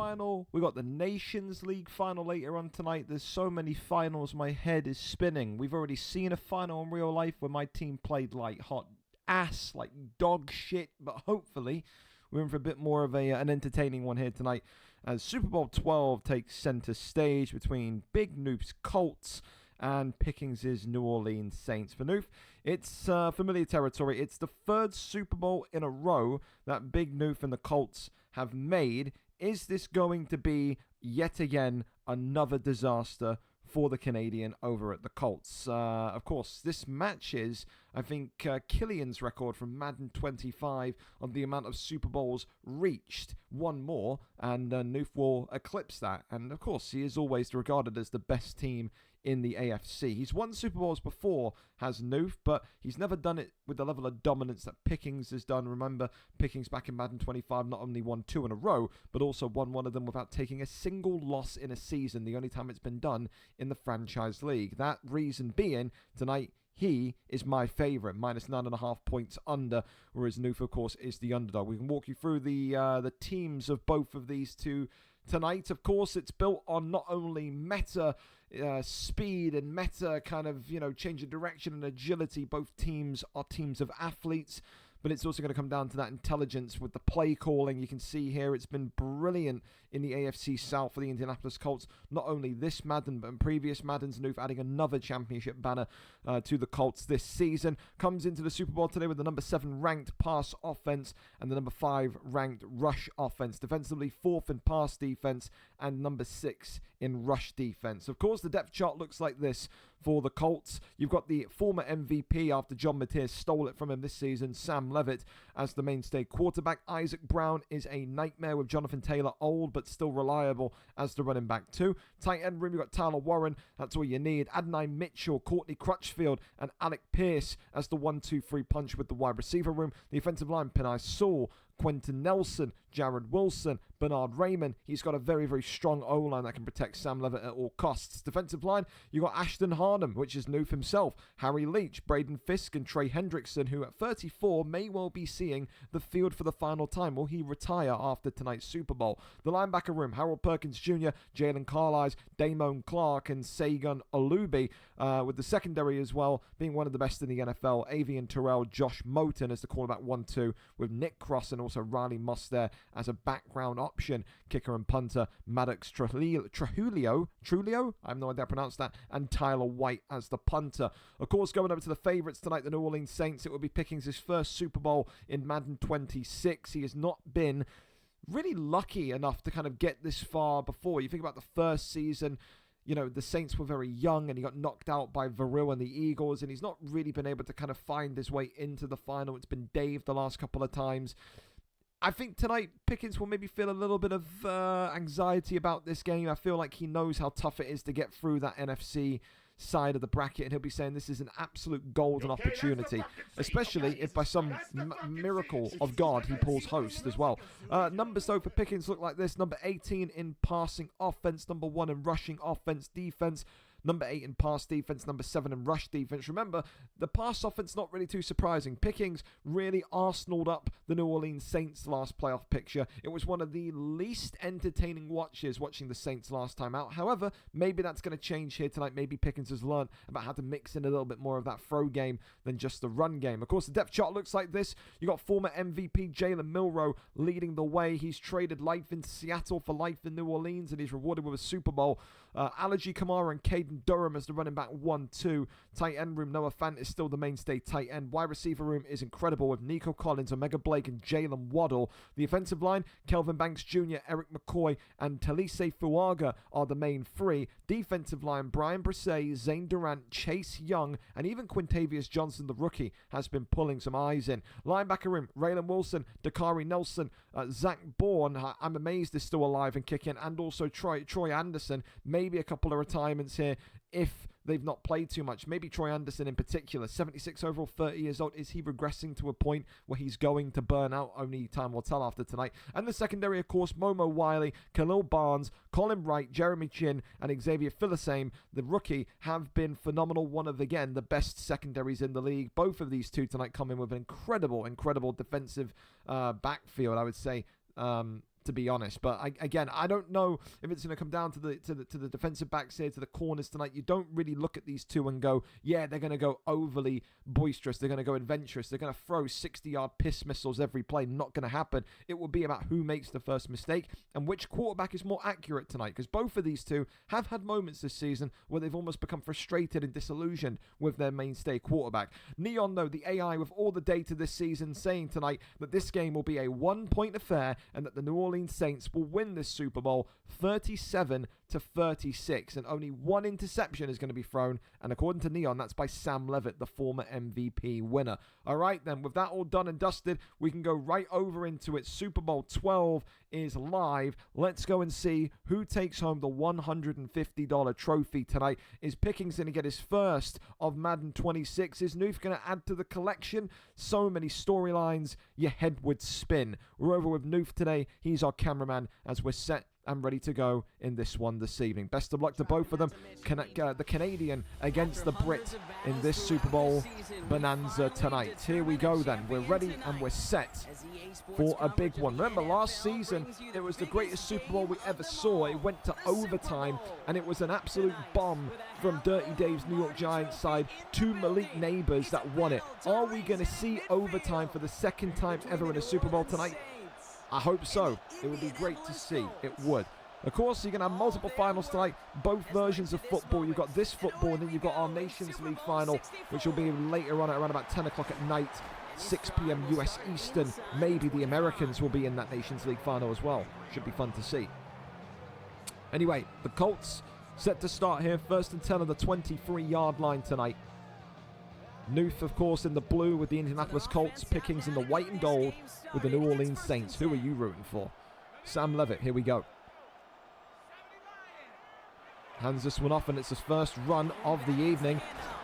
final. We got the Nations League final later on tonight. There's so many finals, my head is spinning. We've already seen a final in real life where my team played like hot ass, like dog shit, but hopefully we're in for a bit more of an entertaining one here tonight as Super Bowl 12 takes center stage between Big Newff's Colts and Pickingz' New Orleans Saints. For Newff, it's familiar territory. It's the third Super Bowl in a row that Big Newff and the Colts have made. Is this going to be, yet again, another disaster for the Canadian over at the Colts? Of course, this matches, I think, Killian's record from Madden 25 of the amount of Super Bowls reached. One more, and Newff will eclipse that. And, of course, he is always regarded as the best team in the AFC. He's won Super Bowls before, has Newff, but he's never done it with the level of dominance that Pickingz has done. Remember, Pickingz back in Madden 25 not only won 2 in a row, but also won one of them without taking a single loss in a season, the only time it's been done in the franchise league. That reason being, tonight, he is my favourite, minus 9.5 points under, whereas Newff, of course, is the underdog. We can walk you through the teams of both of these two tonight. Of course, it's built on not only meta speed and meta kind of, change of direction and agility. Both teams are teams of athletes, but it's also going to come down to that intelligence with the play calling. You can see here it's been brilliant in the AFC South for the Indianapolis Colts. Not only this Madden, but in previous Maddens. Newff adding another championship banner to the Colts this season. Comes into the Super Bowl today with the number 7 ranked pass offense and the number 5 ranked rush offense. Defensively, 4th in pass defense and number 6 in rush defense. Of course, the depth chart looks like this for the Colts. You've got the former MVP after John Mateer stole it from him this season, Sam Levitt, as the mainstay quarterback. Isaac Brown is a nightmare with Jonathan Taylor, old but still reliable as the running back too. Tight end room, you've got Tyler Warren, that's all you need. Adonai Mitchell, Courtney Crutchfield, and Alec Pierce as the 1-2-3 punch with the wide receiver room. The offensive line, Penei Sewell, Quentin Nelson, Jared Wilson, Bernard Raymond. He's got a very, very strong O-line that can protect Sam Levitt at all costs. Defensive line, you got Ashton Harnham, which is Newff himself, Harry Leach, Braden Fisk, and Trey Hendrickson, who at 34 may well be seeing the field for the final time. Will he retire after tonight's Super Bowl? The linebacker room, Harold Perkins Jr., Jalen Carlisle, Damone Clark, and Sagan Olubi, with the secondary as well being one of the best in the NFL. Avian Terrell, Josh Moten as the cornerback 1-2, with Nick Cross and also Riley Moss there as a background option. Kicker and punter, Maddox Trujillo, I have no idea how to pronounce that, and Tyler White as the punter. Of course, going over to the favourites tonight, the New Orleans Saints. It will be Pickingz' first Super Bowl in Madden 26. He has not been really lucky enough to kind of get this far before. You think about the first season, the Saints were very young and he got knocked out by Varil and the Eagles, and he's not really been able to kind of find his way into the final. It's been Dave the last couple of times. I think tonight Pickingz will maybe feel a little bit of anxiety about this game. I feel like he knows how tough it is to get through that NFC side of the bracket, and he'll be saying this is an absolute golden opportunity, especially if by some miracle of God he pulls host as well. Numbers though for Pickingz look like this: number 18 in passing offense, number 1 in rushing offense defense, number 8 in pass defense, number 7 in rush defense. Remember, the pass offense not really too surprising. Pickingz really arsenaled up the New Orleans Saints last playoff picture. It was one of the least entertaining watches watching the Saints last time out. However, maybe that's going to change here tonight. Maybe Pickingz has learned about how to mix in a little bit more of that throw game than just the run game. Of course, the depth chart looks like this. You got former MVP Jalen Milroe leading the way. He's traded life in Seattle for life in New Orleans, and he's rewarded with a Super Bowl. Allergy Kamara and Caden Durham as the running back 1-2. Tight end room, Noah Fant is still the mainstay tight end. Wide receiver room is incredible with Nico Collins, Omega Blake, and Jalen Waddle. The offensive line, Kelvin Banks Jr., Eric McCoy, and Talise Fuaga are the main 3. Defensive line, Brian Brisset, Zane Durant, Chase Young, and even Quintavious Johnson, the rookie, has been pulling some eyes in. Linebacker room, Raylan Wilson, Dakari Nelson, Zach Bourne, I'm amazed is still alive and kicking, and also Troy Anderson. Maybe a couple of retirements here if they've not played too much. Maybe Troy Anderson in particular, 76 overall, 30 years old. Is he regressing to a point where he's going to burn out? Only time will tell after tonight. And the secondary, of course, Momo Wiley, Khalil Barnes, Colin Wright, Jeremy Chin, and Xavier Philosame, the rookie, have been phenomenal. One of, again, the best secondaries in the league. Both of these two tonight come in with an incredible defensive backfield, I would say. to be honest. But again, I don't know if it's going to come down to the defensive backs here, to the corners tonight. You don't really look at these two and go, yeah, they're going to go overly boisterous. They're going to go adventurous. They're going to throw 60-yard piss missiles every play. Not going to happen. It will be about who makes the first mistake and which quarterback is more accurate tonight, because both of these two have had moments this season where they've almost become frustrated and disillusioned with their mainstay quarterback. Neon, though, the AI with all the data this season, saying tonight that this game will be a one-point affair and that the New Orleans Saints will win this Super Bowl 37-36, and only one interception is going to be thrown, and according to Neon, that's by Sam Levitt, the former MVP winner. All right, then, with that all done and dusted, we can go right over into it. Super Bowl 12 is live. Let's go and see who takes home the $150 trophy tonight. Is Pickingz going to get his first of Madden 26? Is Newff going to add to the collection? So many storylines, your head would spin. We're over with Newff today. He's our cameraman as we're set and ready to go in this one this evening. Best of luck to both of them. The Canadian against the Brit in this Super Bowl bonanza tonight. Here we go then. We're ready and we're set for a big one. Remember, last season, it was the greatest Super Bowl we ever saw. It went to overtime, and it was an absolute bomb from Dirty Dave's New York Giants side to Malik Neighbors that won it. Are we going to see overtime for the second time ever in a Super Bowl tonight? I hope so. It would be great to see. It would. Of course, you're going to have multiple finals tonight, both versions of football. You've got this football, and then you've got our Nations League final, which will be later on at around about 10 o'clock at night, 6 p.m. US Eastern. Maybe the Americans will be in that Nations League final as well. Should be fun to see. Anyway, the Colts set to start here. 1st and 10 on the 23-yard line tonight. Newff, of course, in the blue with the Indianapolis Colts. Pickingz in the white and gold with the New Orleans Saints. Who are you rooting for? Sam Levitt, here we go. Hands this one off, and it's his first run of the evening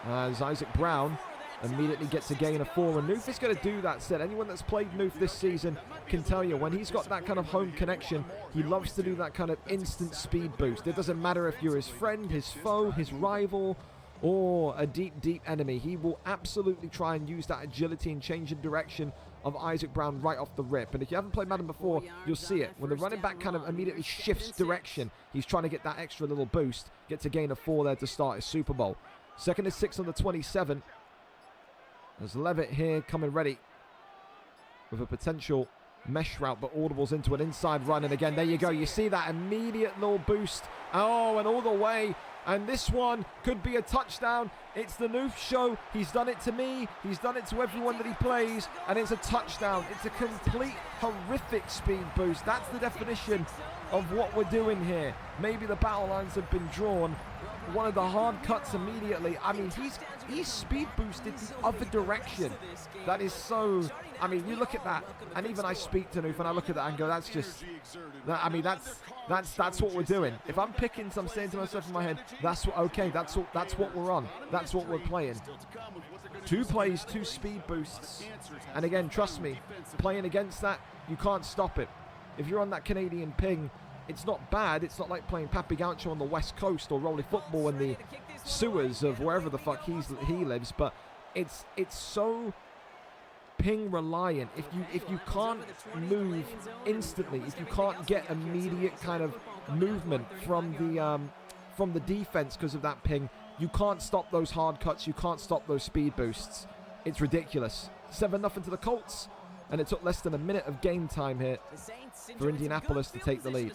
as Isaac Brown immediately gets a gain of 4. And Newff is going to do that. Said anyone that's played Newff this season can tell you, when he's got that kind of home connection, he loves to do that kind of instant speed boost. It doesn't matter if you're his friend, his foe, his rival, or a deep, deep enemy. He will absolutely try and use that agility and change in direction of Isaac Brown right off the rip. And if you haven't played Madden before, you'll see it. When the running back kind of immediately shifts direction, he's trying to get that extra little boost. Gets a gain of 4 there to start his Super Bowl. 2nd and 6 on the 27. There's Levitt here coming ready with a potential mesh route, but audibles into an inside run. And again, there you go. You see that immediate little boost. Oh, and all the way. And this one could be a touchdown. It's the Newff show. He's done it to me. He's done it to everyone that he plays. And it's a touchdown. It's a complete horrific speed boost. That's the definition of what we're doing here. Maybe the battle lines have been drawn. One of the hard cuts immediately. I mean, he's speed boosted the other direction. That is so... I mean, you look at that, and even I speak to Newff, and I look at that and go, that's just... I mean, that's what we're doing. If I'm picking, I'm saying to myself in my head, that's what, okay, that's what we're on. That's what we're playing. 2 plays, 2 speed boosts. And again, trust me, playing against that, you can't stop it. If you're on that Canadian ping, it's not bad. It's not like playing Papi Gaucho on the West Coast or rolling football in the sewers of wherever the fuck he lives. But it's so ping reliant. If you can't move instantly, if you can't get immediate kind of movement from the defense because of that ping, you can't stop those hard cuts. You can't stop those speed boosts. It's ridiculous. 7-0 to the Colts. And it took less than a minute of game time here for Indianapolis to take the lead.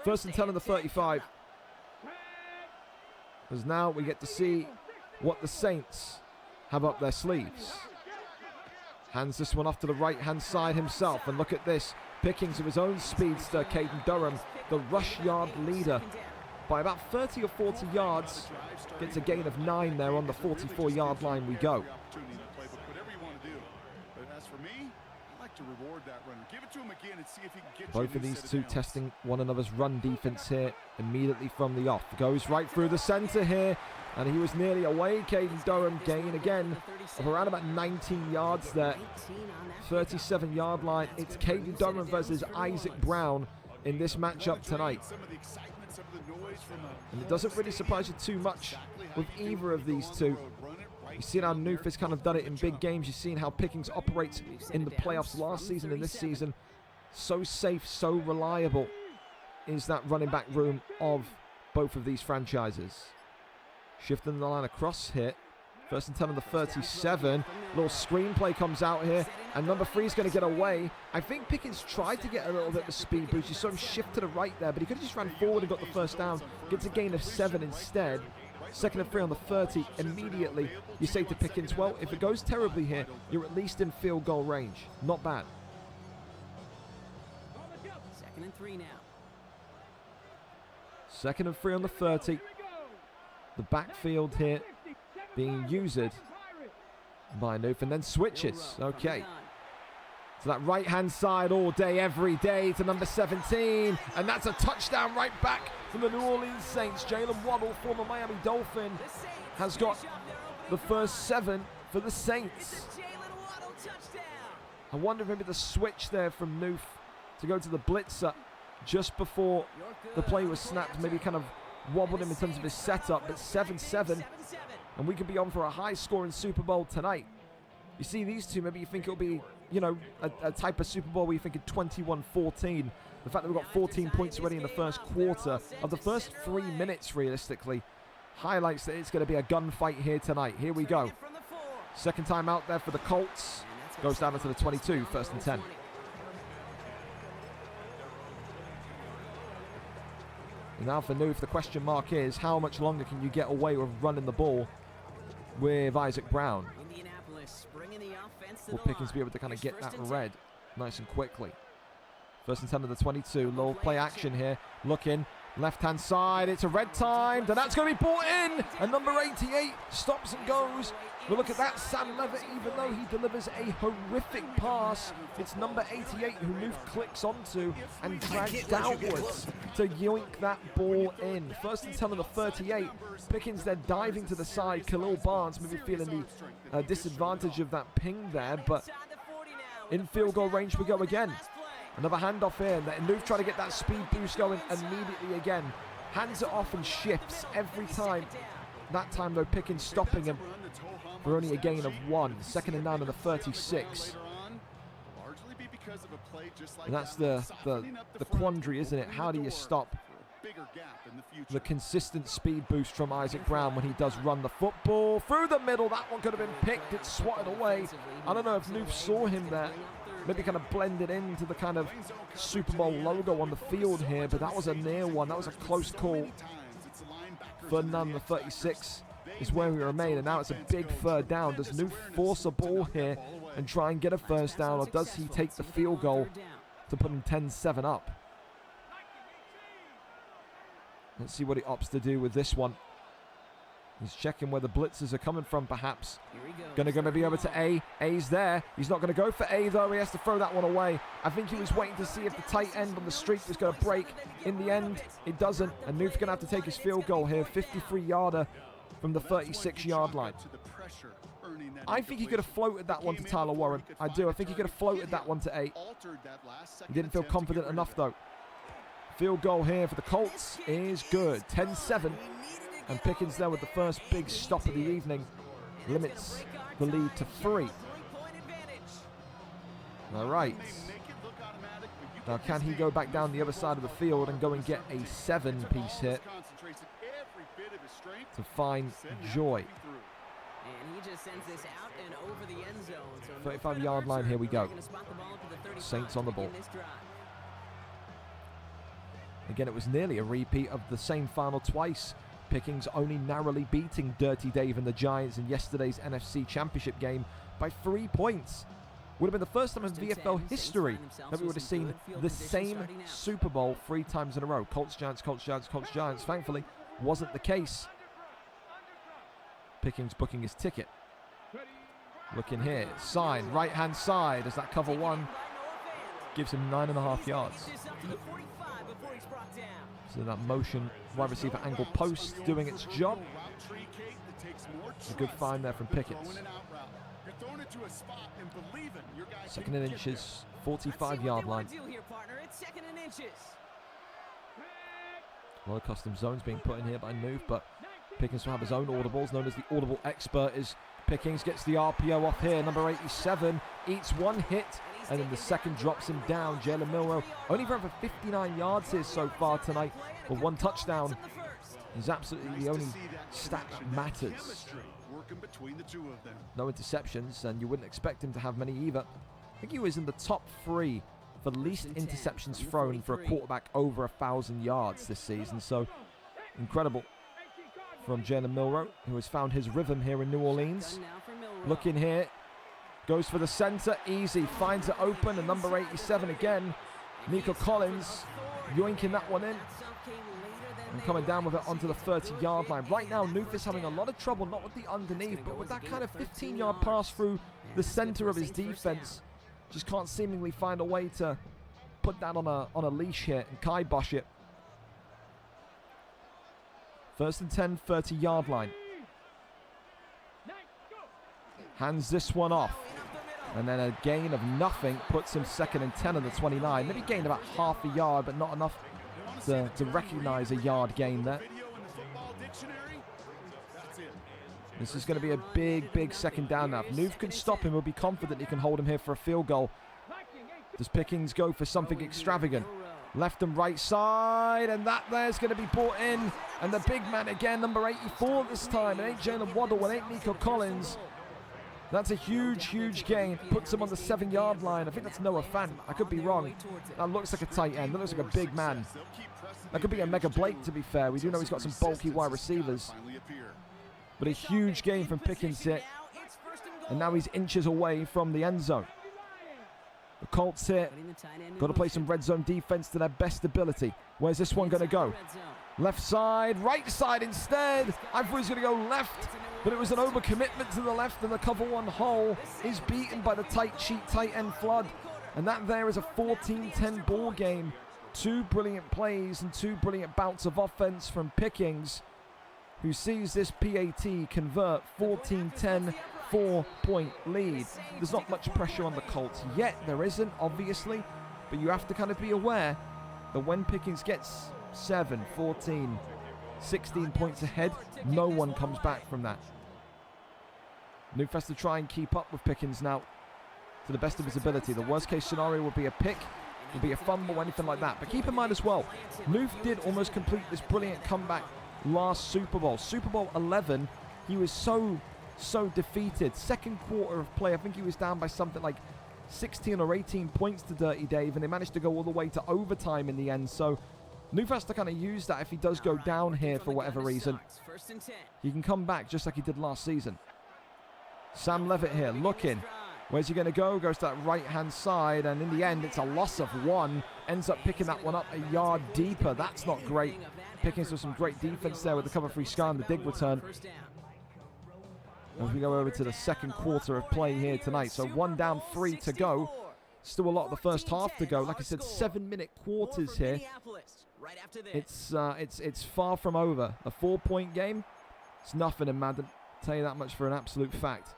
1st and 10 on the 35. As now we get to see what the Saints have up their sleeves. Hands this one off to the right-hand side himself. And look at this. Pickingz of his own speedster, Caden Durham, the rush yard leader. By about 30 or 40 yards. Gets a gain of 9 there on the 44-yard line we go. Both of these two testing one another's run defense here immediately from the off. Goes right through the center here, and he was nearly away. Caden Durham gain again of around about 19 yards there. 37-yard line. It's Caden Durham versus Isaac Brown in this matchup tonight. And it doesn't really surprise you too much with either of these two. You've seen how Newff has kind of done it in big games. You've seen how Pickingz operates in the playoffs last season and this season. So safe, so reliable is that running back room of both of these franchises. Shifting the line across here. 1st and 10 on the 37. Little screenplay comes out here, and number 3 is going to get away. I think Pickingz tried to get a little bit of speed boost. You saw him shift to the right there, but he could have just ran forward and got the first down. Gets a gain of 7 instead. 2nd and 3 on the 30. Immediately, you say to Pickingz, well, if it goes terribly here, you're at least in field goal range. Not bad. 2nd and 3 now. 2nd and 3 on the 30. The backfield here being used by Newff, and then switches. Okay. So that right-hand side all day, every day to number 17. And that's a touchdown right back from the New Orleans Saints. Jalen Waddle, former Miami Dolphin, has got the first 7 for the Saints. I wonder if maybe the switch there from Newff to go to the blitzer just before the play was snapped maybe kind of wobbled him in terms of his setup, but 7-7, and we could be on for a high-scoring Super Bowl tonight. You see these two, maybe you think it'll be, you know, a type of Super Bowl where you think of 21-14. The fact that we've got 14 points already in the first quarter of the first 3 minutes, realistically, highlights that it's going to be a gunfight here tonight. Here we go. Second time out there for the Colts. Goes down into the 22, 1st and 10. And now for Newff, the question mark is, how much longer can you get away with running the ball with Isaac Brown? Will Pickingz be able to kind of get that red nice and quickly? 1st and 10 of the 22. Little play action here. Looking. Left-hand side. It's a red timed. And that's going to be brought in. And number 88 stops and goes. But look at that. Sam Levitt, even though he delivers a horrific pass, it's number 88 who Newff clicks onto and drags downwards to yoink that ball in. 1st and 10 of the 38. Pickingz there diving to the side. Khalil Barnes maybe feeling the disadvantage of that ping there. But in field goal range we go again. Another handoff here. And Newff trying to get that speed boost going immediately again. Hands it off and shifts every time. That time though, Pickingz stopping him for only a gain of 1. 2nd and 9 on the 36. And that's the quandary, isn't it? How do you stop the consistent speed boost from Isaac Brown when he does run the football through the middle? That one could have been picked. It's swatted away. I don't know if Newff saw him there. Maybe kind of blended into the kind of Super Bowl logo on the field here, but that was a near one. That was a close call. 3rd and 9 on the 36 is where we remain, and now it's a big 3rd down. Does Newff force a ball here and try and get a 1st down, or does he take the field goal to put him 10-7 up? Let's see what he opts to do with this one. He's checking where the blitzers are coming from, perhaps. Going to go maybe over to A. A's there. He's not going to go for A, though. He has to throw that one away. I think he was waiting to see if the tight end on the streak was going to break. In the end, it doesn't. And Newff's going to have to take his field goal here. 53-yarder from the 36-yard line. I think he could have floated that one to Tyler Warren. I do. I think he could have floated that one to A. He didn't feel confident enough, though. Field goal here for the Colts is good. 10-7. And Pickingz there with the first big stop of the evening. Limits the lead to 3. All right. Now can he go back down the other side of the field and go and get a 7-piece hit to find Joy? 35-yard line, here we go. Saints on the ball. Again, it was nearly a repeat of the same final twice. Pickingz only narrowly beating Dirty Dave and the Giants in yesterday's NFC Championship game by 3 points. Would have been the first time in VFL history that we would have seen the same Super Bowl 3 times in a row. Colts, Giants, Colts, Giants, Colts, Giants. Thankfully, wasn't the case. Pickingz booking his ticket. Looking here, sign, right-hand side as that cover 1 gives him 9.5 yards. So that motion wide receiver angle post doing its job. A good find there from Pickingz. 2nd and inches, 45-yard line. A lot of custom zones being put in here by Newff, but Pickingz will have his own audibles, known as the audible expert. Is Pickingz gets the RPO off here. Number 87 eats 1 hit and then the second drops him down. Jalen Milroe only ran for 59 yards here so far tonight, but 1 touchdown. He's absolutely the only stat that matters. No interceptions, and you wouldn't expect him to have many either. I think he was in the top 3 for least interceptions thrown for a quarterback over 1,000 yards this season. So incredible from Jalen Milroe, who has found his rhythm here in New Orleans. Looking here, goes for the center, easy, finds it open, and number 87 again, Nico Collins, yoinking that one in and coming down with it onto the 30-yard line. Right now, Newff is having a lot of trouble, not with the underneath, but with that kind of 15-yard pass through the center of his defense. Just can't seemingly find a way to put that on a leash here and kibosh it. 1st and 10, 30-yard line. Hands this one off. And then a gain of nothing puts him 2nd and 10 on the 29. Maybe gained about half a yard, but not enough to recognize a yard gain there. This is going to be a big, big 2nd down now. If Newff can stop him, we'll be confident he can hold him here for a field goal. Does Pickingz go for something extravagant? Left and right side, and that there's going to be brought in. And the big man again, number 84 this time. It ain't Jalen Waddle, it ain't Nico Collins. That's a huge, huge gain. Puts him on the 7-yard line. I think that's Noah Fant. I could be wrong. That looks like a tight end. That looks like a big man. That could be a Mega Blake, to be fair. We do know he's got some bulky wide receivers. But a huge gain from Pickingz here. And now he's inches away from the end zone. The Colts here got to play some red zone defense to their best ability. Where's this one going to go? Left side, right side instead. I thought he was going to go left, but it was an overcommitment to the left, and the cover 1 hole is beaten by the tight cheat tight end flood. And that there is a 14-10 ball game. 2 brilliant plays and 2 brilliant bouts of offense from Pickingz, who sees this PAT convert. 14-10, 4-point lead. There's not much pressure on the Colts yet. There isn't, obviously, but you have to kind of be aware that when Pickingz gets 7, 14, 16 points ahead, no one comes back from that. Newff has to try and keep up with Pickingz now to the best of his ability. The worst case scenario would be a pick, would be a fumble, anything like that. But keep in mind as well, Newff did almost complete this brilliant comeback last Super Bowl. Super Bowl 11, he was so defeated. 2nd quarter of play, I think he was down by something like 16 or 18 points to Dirty Dave, and they managed to go all the way to overtime in the end. So Newff has to kind of use that if he does go down here for whatever reason. He can come back just like he did last season. Sam Levitt here looking. Where's he going to go? Goes to that right-hand side, and in the end, it's a loss of 1. Ends up picking that one up a yard deeper. That's not great. Pickingz with some great defense there with the cover 3 sky and the dig return. As we go over to the 2nd quarter of play here tonight. So 1 down, 3 to go. Still a lot of the first half to go. Like I said, 7-minute quarters here. It's far from over. A 4-point game, it's nothing in Madden. I'll tell you that much for an absolute fact.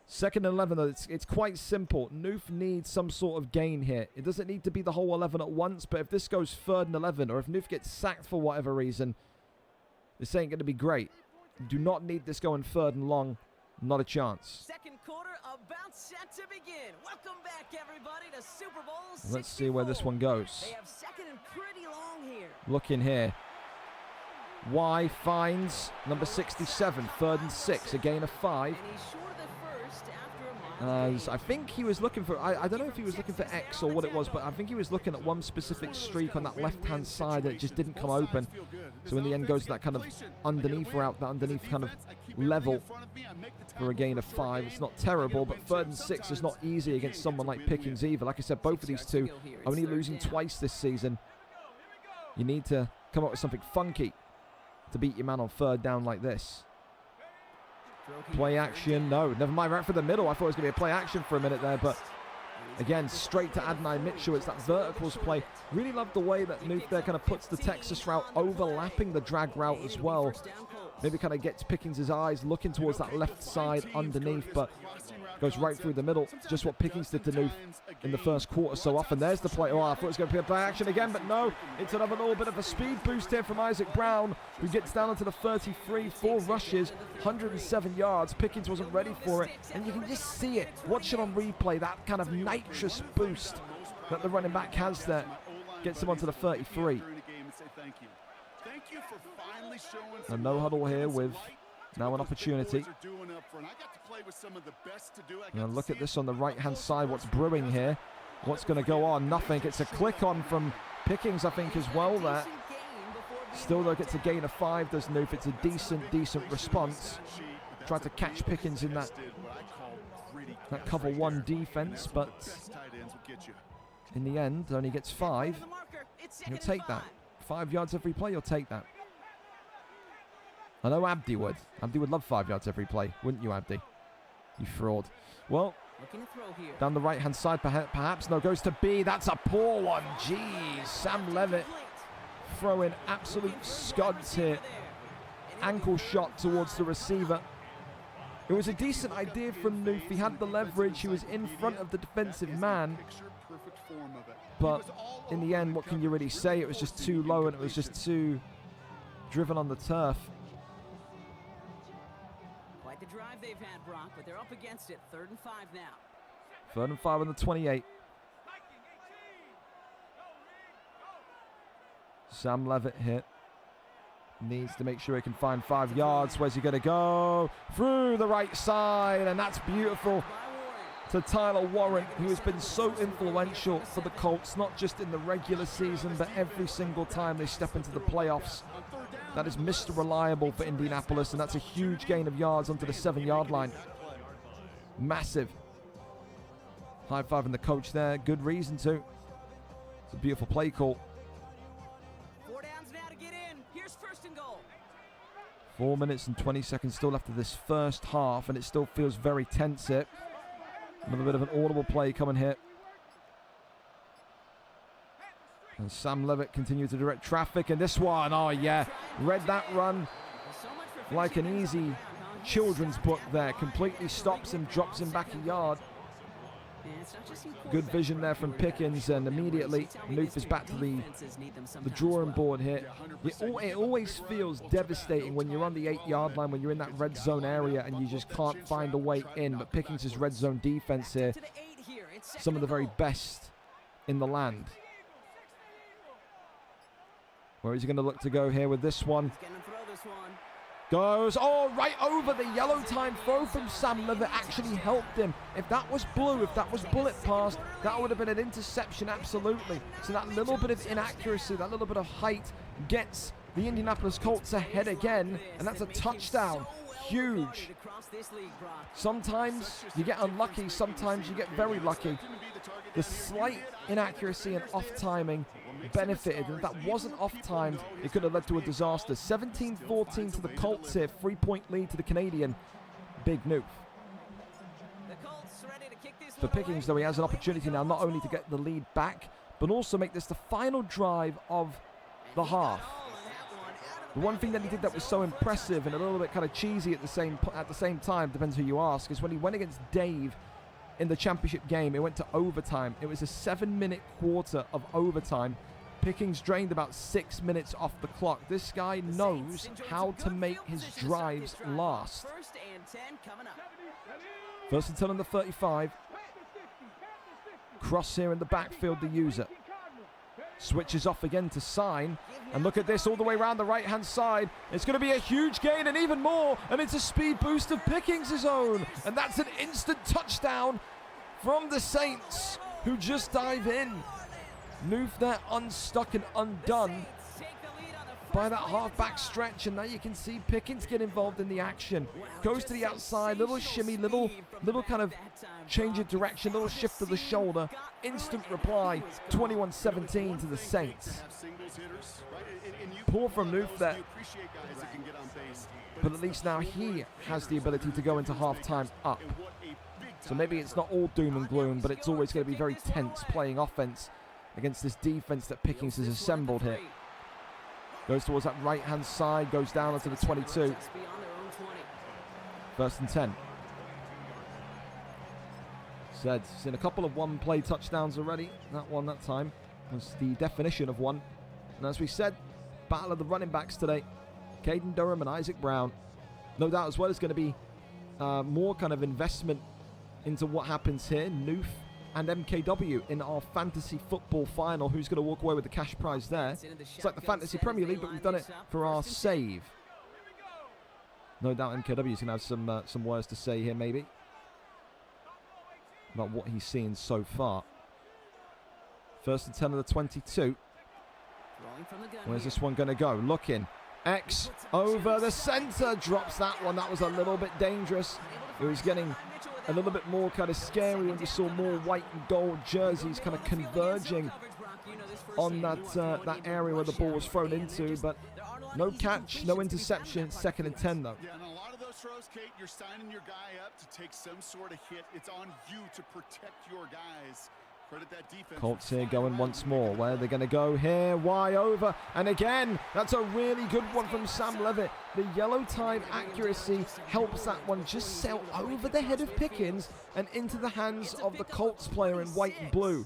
2nd and 11, though, it's quite simple. Newff needs some sort of gain here. It doesn't need to be the whole 11 at once, but if this goes 3rd and 11, or if Newff gets sacked for whatever reason, this ain't going to be great. You do not need this going 3rd and long. Not a chance. 2nd quarter about set to begin. Welcome back, everybody, to Super Bowl 64. Let's see where this one goes. They have 2nd and pretty long here. Looking here. Y finds number 67, 3rd and 6, a gain of 5. And he's short of the first after a mile. I think he was looking for, I don't know if he was looking for X or what it was, but I think he was looking at one specific streak on that left-hand side that just didn't come open. So in the end goes to that kind of underneath route, that underneath kind of level for a gain of 5. It's not terrible, but 3rd and 6 is not easy against someone like Pickingz either. Like I said, both of these two only losing twice this season. You need to come up with something funky to beat your man on 3rd down like this. Play action, no, never mind, right for the middle. I thought it was going to be a play action for a minute there, but again, straight to Adonai Mitchell. It's that verticals play. Really love the way that Newff there kind of puts the Texas route overlapping the drag route as well. Maybe kind of gets Pickingz' eyes looking towards that left side underneath, but Goes right through the middle. Just what Pickingz did to Newff in the first quarter so often. There's the play. Oh, I thought it was going to be a play action again, but no. It's another little bit of a speed boost here from Isaac Brown, who gets down into the 33, 4 rushes, 107 yards. Pickingz wasn't ready for it, and you can just see it. Watch it on replay, that kind of nitrous boost that the running back has there. Gets him onto the 33. And no huddle here with now an opportunity. Now look at this on the right-hand side. What's brewing here? What's going to go on? Nothing. It's a click on from Pickingz, I think, as well there. Still, though, gets a gain of 5, does Newff. It's a decent response. Tried to catch Pickingz in that cover 1 defense, but in the end, only gets 5. You'll take that. 5 yards every play, you'll take that. I know Abdi would. Abdi would love 5 yards every play, wouldn't you, Abdi? You fraud. Well, down the right-hand side, perhaps. No, goes to B. That's a poor one. Jeez. Sam Levitt throwing absolute scuds here. Ankle shot towards the receiver. It was a decent idea from Newff. He had the leverage. He was in front of the defensive man. But in the end, what can you really say? It was just too low, and it was just too driven on the turf. Quite the drive they've had, Brock, but they're up against it. 3rd and 5 now. 3rd and 5 on the 28. Sam Levitt here. Needs to make sure he can find 5 yards. Where's he going to go? Through the right side, and that's beautiful. To Tyler Warren, who has been so influential for the Colts, not just in the regular season, but every single time they step into the playoffs. That is Mr. Reliable for Indianapolis, and that's a huge gain of yards onto the 7-yard line. Massive. High-fiving the coach there. Good reason to. It's a beautiful play call. 4 downs now to get in. Here's 1st and goal. 4 minutes and 20 seconds still left of this first half, and it still feels very tense here. Another bit of an audible play coming here. And Sam Levitt continues to direct traffic. And this one, oh yeah, read that run like an easy children's book there. Completely stops him, drops him back a yard. Good vision there from Pickingz, and immediately Newff is back to the drawing board here. It always feels devastating when you're on the 8-yard line, when you're in that red zone area and you just can't find a way in. But Pickingz' red zone defense here, some of the very best in the land. Where is he going to look to go here with this one? Goes, oh, right over the yellow time throw from Sam Levitt actually helped him. If that was blue, if that was bullet pass, that would have been an interception, absolutely. So that little bit of inaccuracy, that little bit of height gets the Indianapolis Colts ahead again, and that's a touchdown. Huge. Sometimes you get unlucky, sometimes you get very lucky. The slight inaccuracy and off-timing benefited, and if that wasn't off-timed, it could have led to a disaster. 17-14 to the Colts here, 3-point lead to the Canadian. Big Newff. For Pickingz, though, he has an opportunity now not only to get the lead back, but also make this the final drive of the half. The one thing that he did that was so impressive and a little bit kind of cheesy at the same time, depends who you ask, is when he went against Dave in the championship game. It went to overtime. It was a 7-minute quarter of overtime. Pickingz drained about 6 minutes off the clock. This guy knows how to make his drives last. 1st and 10 on the 35. Cross here in the backfield, the user. Switches off again to Sign. And look at this all the way around the right-hand side. It's going to be a huge gain and even more. And it's a speed boost of Pickingz' own. And that's an instant touchdown from the Saints, who just dive in. Newff there unstuck and undone by that half-back stretch. And now you can see Pickingz get involved in the action. Goes to the outside, little shimmy, little kind of change of direction, little shift of the shoulder. Instant reply, 21-17 to the Saints. Poor from Newff there. But at least now he has the ability to go into halftime up. So maybe it's not all doom and gloom, but it's always going to be very tense playing offense against this defense that Pickingz has assembled here. Goes towards that right-hand side, goes down onto the 22. 1st and 10. said, seen a couple of one-play touchdowns already. That time was the definition of one. And as we said, battle of the running backs today. Caden Durham and Isaac Brown. No doubt as well is going to be more kind of investment into what happens here. Newff and MKW in our fantasy football final. Who's going to walk away with the cash prize there? It's like the Fantasy Premier League, but we've done it for our save. No doubt MKW is going to have some words to say here maybe about what he's seen so far. 1st and 10 of the 22. Where's this one going to go? Looking. X over the center. Drops that one. That was a little bit dangerous. It was getting a little bit more kind of scary when we saw more white and gold jerseys kind of converging on that area where the ball was thrown into. But no catch, no interception. 2nd and 10 though. Yeah, and a lot of those throws, Kate, you're signing your guy up to take some sort of hit. It's on you to protect your guys. Colts here going once more. Where they're going to go here? Why over? And again, that's a really good one from Sam Levitt. The yellow tide accuracy helps that one just sail over the head of Pickingz and into the hands of the Colts player in white and blue.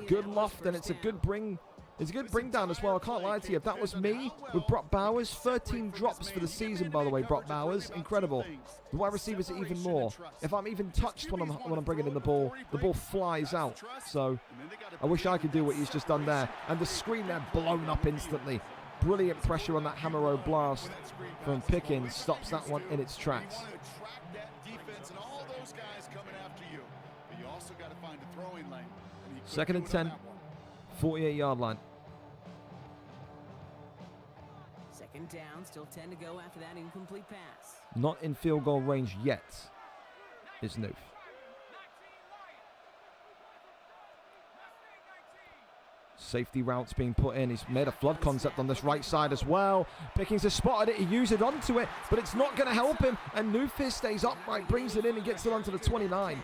Good loft, and it's a good bring. It's a good bring down as well. I can't lie to you. If that was me with Brock Bowers, 13 drops for the season, by the way, Brock Bowers. Incredible. The wide receivers are even more. If I'm even touched when I'm bringing in the ball flies out. So I wish I could do what he's just done there. And the screen there blown up instantly. Brilliant pressure on that hammer-o blast from Pickingz. Stops that one in its tracks. 2nd and 10. 48-yard line. 2nd down, still 10 to go after that incomplete pass. Not in field goal range yet is Newff. Safety routes being put in. He's made a flood concept on this right side as well. Pickingz has spotted it. He used it onto it, but it's not going to help him. And Newff here stays upright, brings it in and gets it onto the 29.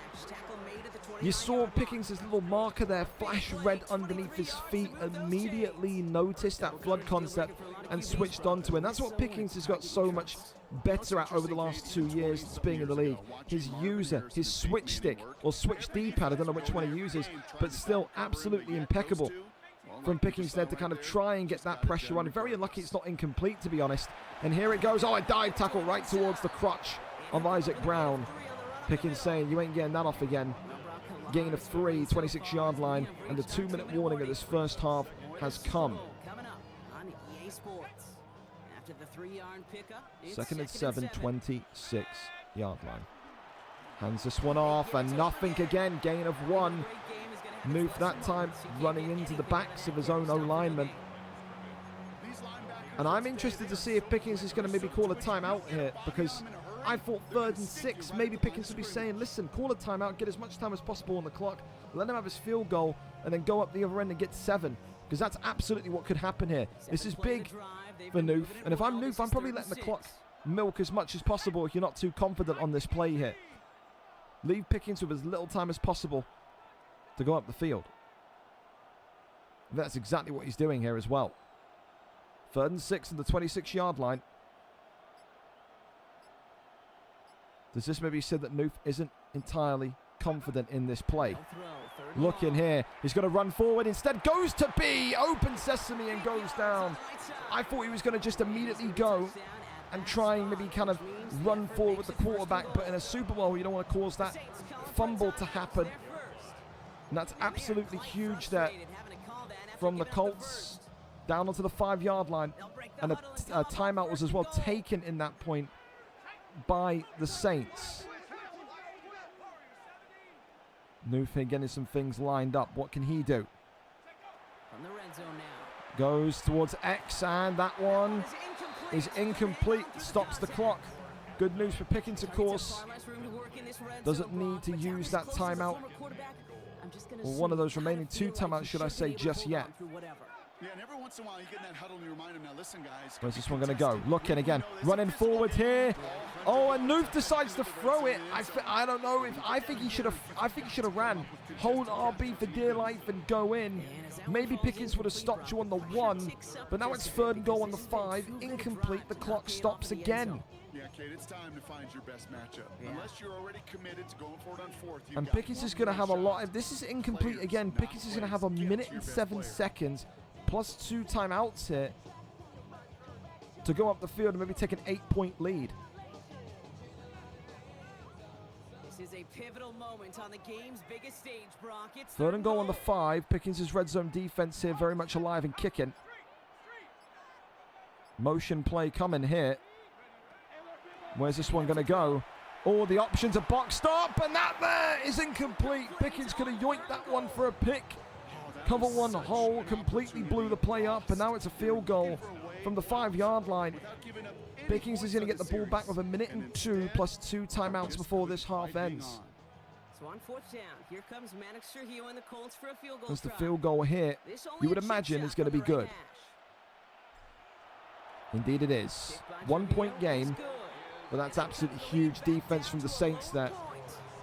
You saw Pickingz' little marker there flash red underneath his feet. Immediately noticed that flood concept and switched onto it. And that's what Pickingz has got so much better at over the last 2 years since being in the league. His user, his switch stick, or switch D-pad, I don't know which one he uses, but still absolutely impeccable from Pickingz there to kind of try and get that pressure on. Very unlucky it's not incomplete, to be honest. And here it goes. Oh, a dive tackle right towards the crotch of Isaac Brown. Pickingz saying, you ain't getting that off again. Gain of 3, 26-yard line, and the 2-minute warning of this first half has come. 2nd and 7, 26-yard line. Hands this one off, and nothing again. Gain of 1. Newff that time running into the backs of his own O-lineman. And I'm interested to see if Pickingz is going to maybe call a timeout here, because I thought 3rd and 6, maybe Pickingz would be saying, listen, call a timeout, get as much time as possible on the clock, let him have his field goal, and then go up the other end and get 7. Because that's absolutely what could happen here. This is big for Newff. And if I'm Newff, I'm probably letting the clock milk as much as possible if you're not too confident on this play here. Leave Pickingz with as little time as possible to go up the field. That's exactly what he's doing here as well. 3rd and 6 on the 26-yard line. Does this maybe say that Newff isn't entirely confident in this play? Look in here. He's going to run forward. Instead goes to B. Open sesame and goes down. I thought he was going to just immediately go and try and maybe kind of run forward with the quarterback. But in a Super Bowl, you don't want to cause that fumble to happen. And that's absolutely huge there from the Colts. Down onto the 5-yard line. And a timeout was as well taken in that point by the Saints. Newff getting some things lined up. What can he do? Goes towards X, and that one is incomplete. Stops the clock. Good news for Pickingz, of course. Doesn't need to use that timeout. Or one of those remaining 2 timeouts, should I say, just yet. Yeah, and every once in a while you get in that huddle and you remind them, now listen guys. Where's this one going to go? Looking again. Running forward here. Oh, and Newff decides to throw it. I don't know if I think he should have ran. Hold RB for dear life and go in. Maybe Pickingz would have stopped you on the 1, but now it's 3rd and goal on the 5. Incomplete. The clock stops again. Yeah, Kate, it's time to find your best matchup. Unless you're already committed to going for it on fourth. And Pickingz is going to have a lot. If this is incomplete again, Pickingz is going to have 1 minute and 7 seconds plus 2 timeouts here to go up the field and maybe take an 8-point lead. This is a pivotal moment on the game's biggest stage, Brock. It's 3rd and goal on the 5. Pickingz' red zone defense here very much alive and kicking. Motion play coming here. Where's this one going to go? Oh, the options are boxed up, and that there is incomplete. Pickingz could have yoinked that one for a pick. Cover 1 hole, completely blew the play up, and now it's a field goal from the 5-yard line. Pickingz is going to get the ball back with 1 minute and 2 plus 2 timeouts before this half ends. So on 4th down, here comes Maddox Trujillo and the Colts for a field goal. There's the field goal here. You would imagine is going to be good. Indeed it is. 1-point game, but that's absolutely huge defense from the Saints there.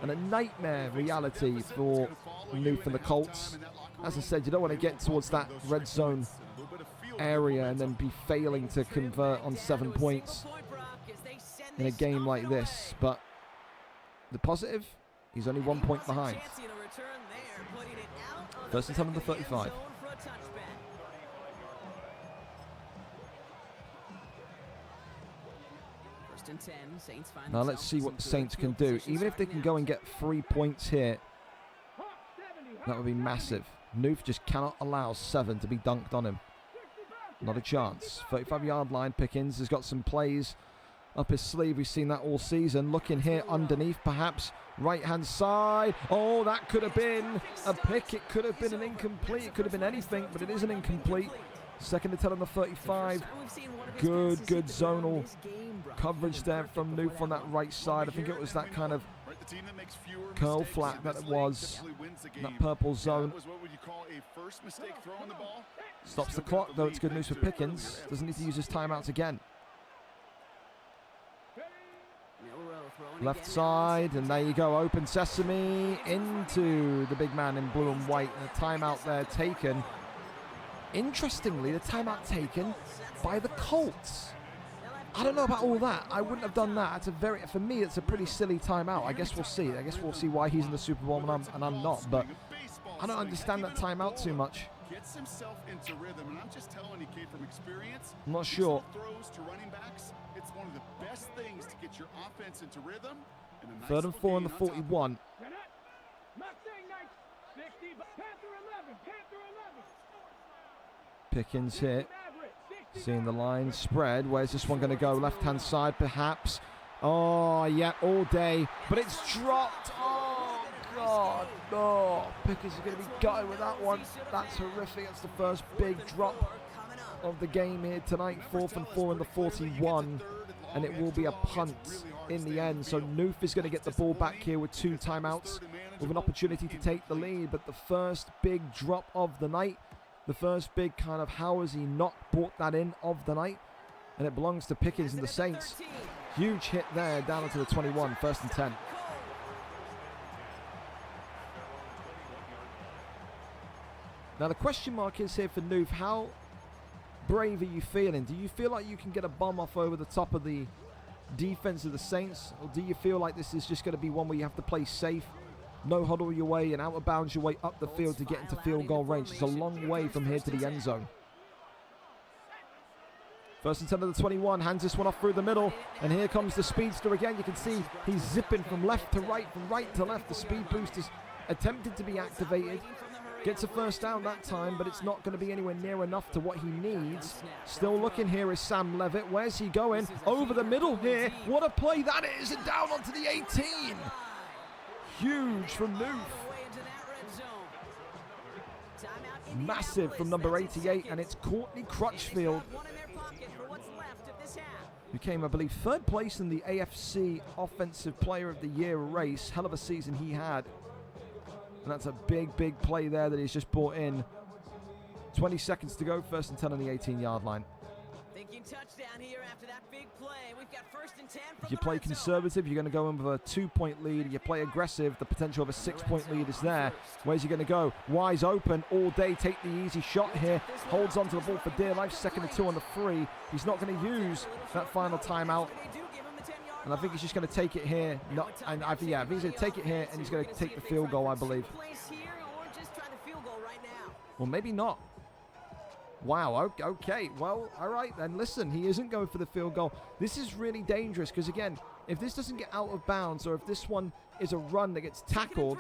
And a nightmare reality for Newff and the Colts. As I said, you don't want to get towards that red zone area and then be failing to convert on 7 points in a game like this. But the positive, he's only 1 point behind. 1st and 10 on the 35. Now let's see what the Saints can do. Even if they can go and get 3 points here, that would be massive. Newff just cannot allow 7 to be dunked on him. Not a chance. 35-yard line. Pickingz has got some plays up his sleeve. We've seen that all season. Looking here underneath, perhaps right-hand side. Oh, that could have been a pick. It could have been an incomplete. It could have been anything, but it is an incomplete. 2nd and 10 on the 35. Good zonal coverage there from Newff on that right side. I think it was that kind of curl flat that it was. That purple zone. Stops the clock, though. It's good news for Pickingz. Doesn't need to use his timeouts again. Left side, and there you go. Open sesame into the big man in blue and white. And a timeout there taken. Interestingly, the timeout taken by the Colts. I don't know about all that. I wouldn't have done that. For me, it's a pretty silly timeout. I guess we'll see. I guess we'll see why he's in the Super Bowl and I'm not. But I don't understand that timeout too much. Gets himself into rhythm, and I'm just telling you, Kate, from experience. I'm not sure. Throws to running backs. It's one of the best things to get your offense into rhythm. 3rd and 4 on the 41. Pickingz here. Seeing the line spread. Where's this one going to go? Left-hand side, perhaps. Oh, yeah, all day. But it's dropped. Oh, God. No. Pickingz is going to be gutted with that one. That's horrific. That's the first big drop of the game here tonight. 4th and 4 in the 41. And it will be a punt in the end. So Newff is going to get the ball back here with 2 timeouts with an opportunity to take the lead. But the first big drop of the night. The first big kind of how has he not brought that in of the night. And it belongs to Pickingz and the Saints. Huge hit there down into the 21. 1st and 10. Now the question mark is here for Newff. How brave are you feeling? Do you feel like you can get a bomb off over the top of the defense of the Saints? Or do you feel like this is just going to be one where you have to play safe? No huddle your way and out of bounds your way up the field to get into field goal range. It's a long way from here to the end zone. 1st and 10 of the 21. Hands this one off through the middle. And here comes the speedster again. You can see he's zipping from left to right, from right to left. The speed boost is attempted to be activated. Gets a 1st down that time, but it's not going to be anywhere near enough to what he needs. Still looking here is Sam Levitt. Where's he going? Over the middle here. What a play that is. And down onto the 18. Huge from Newff. Massive from number 88, and it's Courtney Crutchfield. Who came, I believe, 3rd place in the AFC Offensive Player of the Year race. Hell of a season he had. And that's a big play there that he's just brought in. 20 seconds to go, 1st and 10 on the 18-yard line. Thinking touchdown here after that big play. We've got 1st and 10 from if you play conservative, you're going to go in with a 2-point lead. If you play aggressive, the potential of a 6-point lead is there. Where's he going to go? Wise open all day. Take the easy shot here. Holds onto the ball for dear life. 2nd and 2 on the 3. He's not going to use that final timeout. And I think he's just going to take it here. No, and I think he's going to take it here and he's going to take the field goal, I believe. Well, maybe not. Wow, okay. Well, all right then. Listen, he isn't going for the field goal. This is really dangerous because, again, if this doesn't get out of bounds or if this one is a run that gets tackled,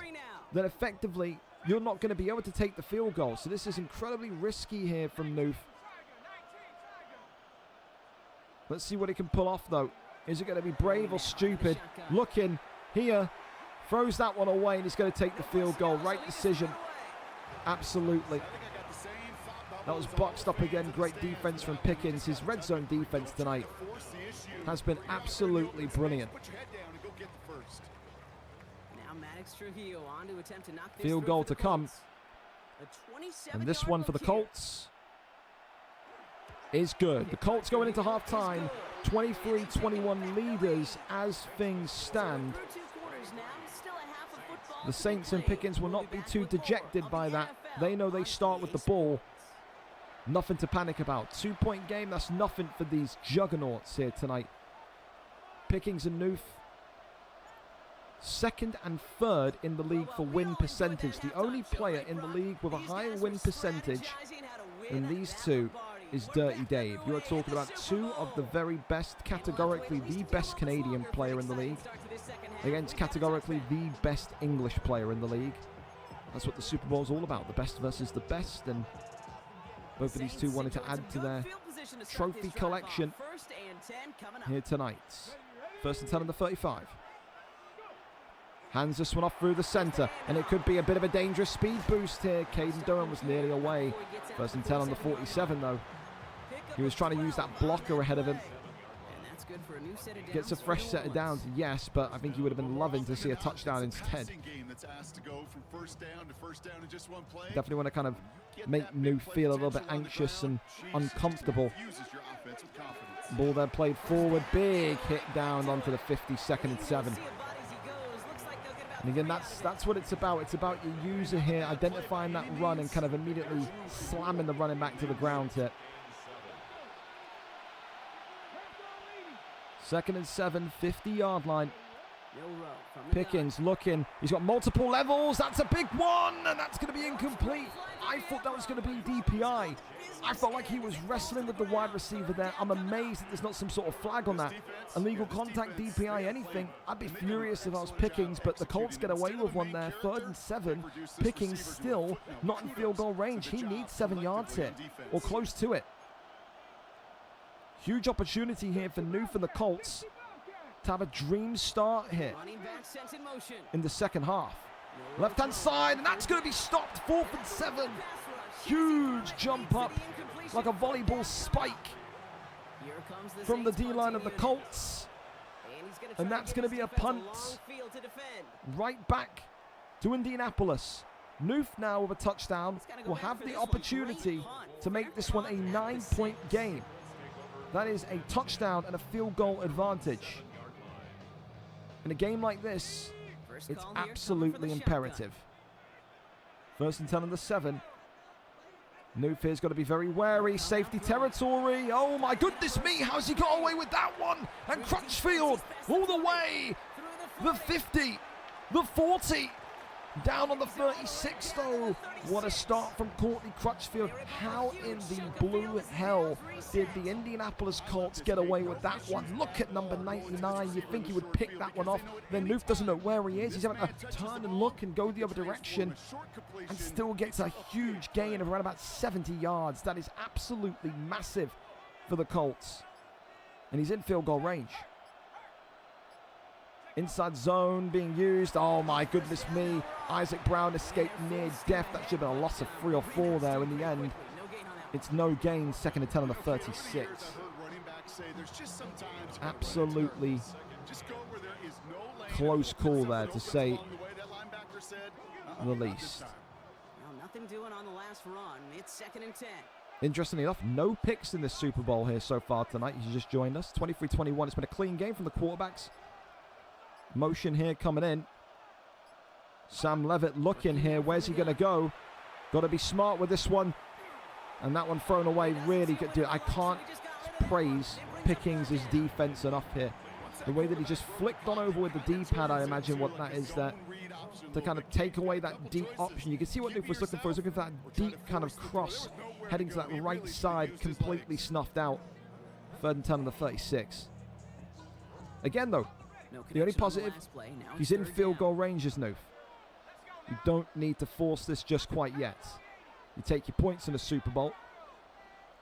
then effectively you're not going to be able to take the field goal. So this is incredibly risky here from Newff. Let's see what he can pull off, though. Is it going to be brave or stupid? Looking here. Throws that one away, and he's going to take the field goal. Right decision. Absolutely. That was boxed up again. Great defense from Pickingz. His red zone defense tonight has been absolutely brilliant. Field goal to come. And this one for the Colts is good. The Colts going into halftime, 23-21 leaders as things stand. The Saints and Pickingz will not be too dejected by that. They know they start with the ball. Nothing to panic about. 2-point game, that's nothing for these juggernauts here tonight. Pickingz and Newff, second and third in the league for win percentage. The only player in the league with a higher win percentage than these two is Dirty Dave. You are talking about two of the very best, categorically the best Canadian player in the league against categorically the best English player in the league. That's what the Super Bowl is all about, the best versus the best, and both of these two wanted to add to their trophy collection here tonight. First and 10 on the 35. Hands this one off through the center, and it could be a bit of a dangerous speed boost here. Caden Durham was nearly away. First and 10 on the 47, though. He was trying to use that blocker ahead of him. Gets a fresh set of downs, yes, but I think he would have been loving to see a touchdown instead. Definitely want to kind of make Newff feel a little bit anxious and uncomfortable. Ball there played forward, big hit down onto the 50, 2nd and 7. And again, that's what it's about. It's about your user here identifying that run and kind of immediately slamming the running back to the ground here. 2nd and 7, 50-yard line. Pickingz looking. He's got multiple levels. That's a big one, and that's going to be incomplete. I thought that was going to be DPI. I felt like he was wrestling with the wide receiver there. I'm amazed that there's not some sort of flag on that. Illegal contact, DPI, anything. I'd be furious if I was Pickingz, but the Colts get away with one there. 3rd and 7. Pickingz still not in field goal range. He needs 7 yards here, or close to it. Huge opportunity here for Newff and the Colts to have a dream start here in the second half. Left-hand side, and that's going to be stopped. 4th and 7. Huge jump up like a volleyball spike from the D-line of the Colts. And that's going to be a punt right back to Indianapolis. Newff now with a touchdown will have the opportunity to make this one a 9-point game. That is a touchdown and a field goal advantage. In a game like this, it's absolutely imperative. 1st and 10 on the 7. Newff here's got to be very wary. Safety territory. Oh my goodness me, how's he got away with that one? And Crutchfield all the way. The 50, the 40. Down on the 36 though. What a start from Courtney Crutchfield. How in the blue hell did the Indianapolis Colts get away with that one? Look at number 99. You'd think he would pick that one off. Then Newff doesn't know where he is. He's having to turn and look and go the other direction, and still gets a huge gain of around about 70 yards. That is absolutely massive for the Colts. And he's in field goal range. Inside zone being used. Oh my goodness me. Isaac Brown escaped near death. That should have been a loss of 3 or 4 there in the end. It's no gain. 2nd and 10 on the 36. Absolutely close call there, to say the least. Nothing doing on the last run. It's 2nd and 10. Interestingly enough, no picks in this Super Bowl here so far tonight. He's just joined us. 23-21. It's been a clean game from the quarterbacks. Motion here coming in. Sam Levitt looking here. Where's he going to go? Got to be smart with this one. And that one thrown away. Really good. Dude, I can't praise Pickingz' defense enough here. The way that he just flicked on over with the D-pad, I imagine what that is there, to kind of take away that deep option. You can see what Newff was looking for. He's looking for that deep kind of cross, heading to that right side, completely snuffed out. 3rd and 10 on the 36. Again, though, the only positive, he's in field goal range as Newff. You don't need to force this just quite yet. You take your points in a Super Bowl.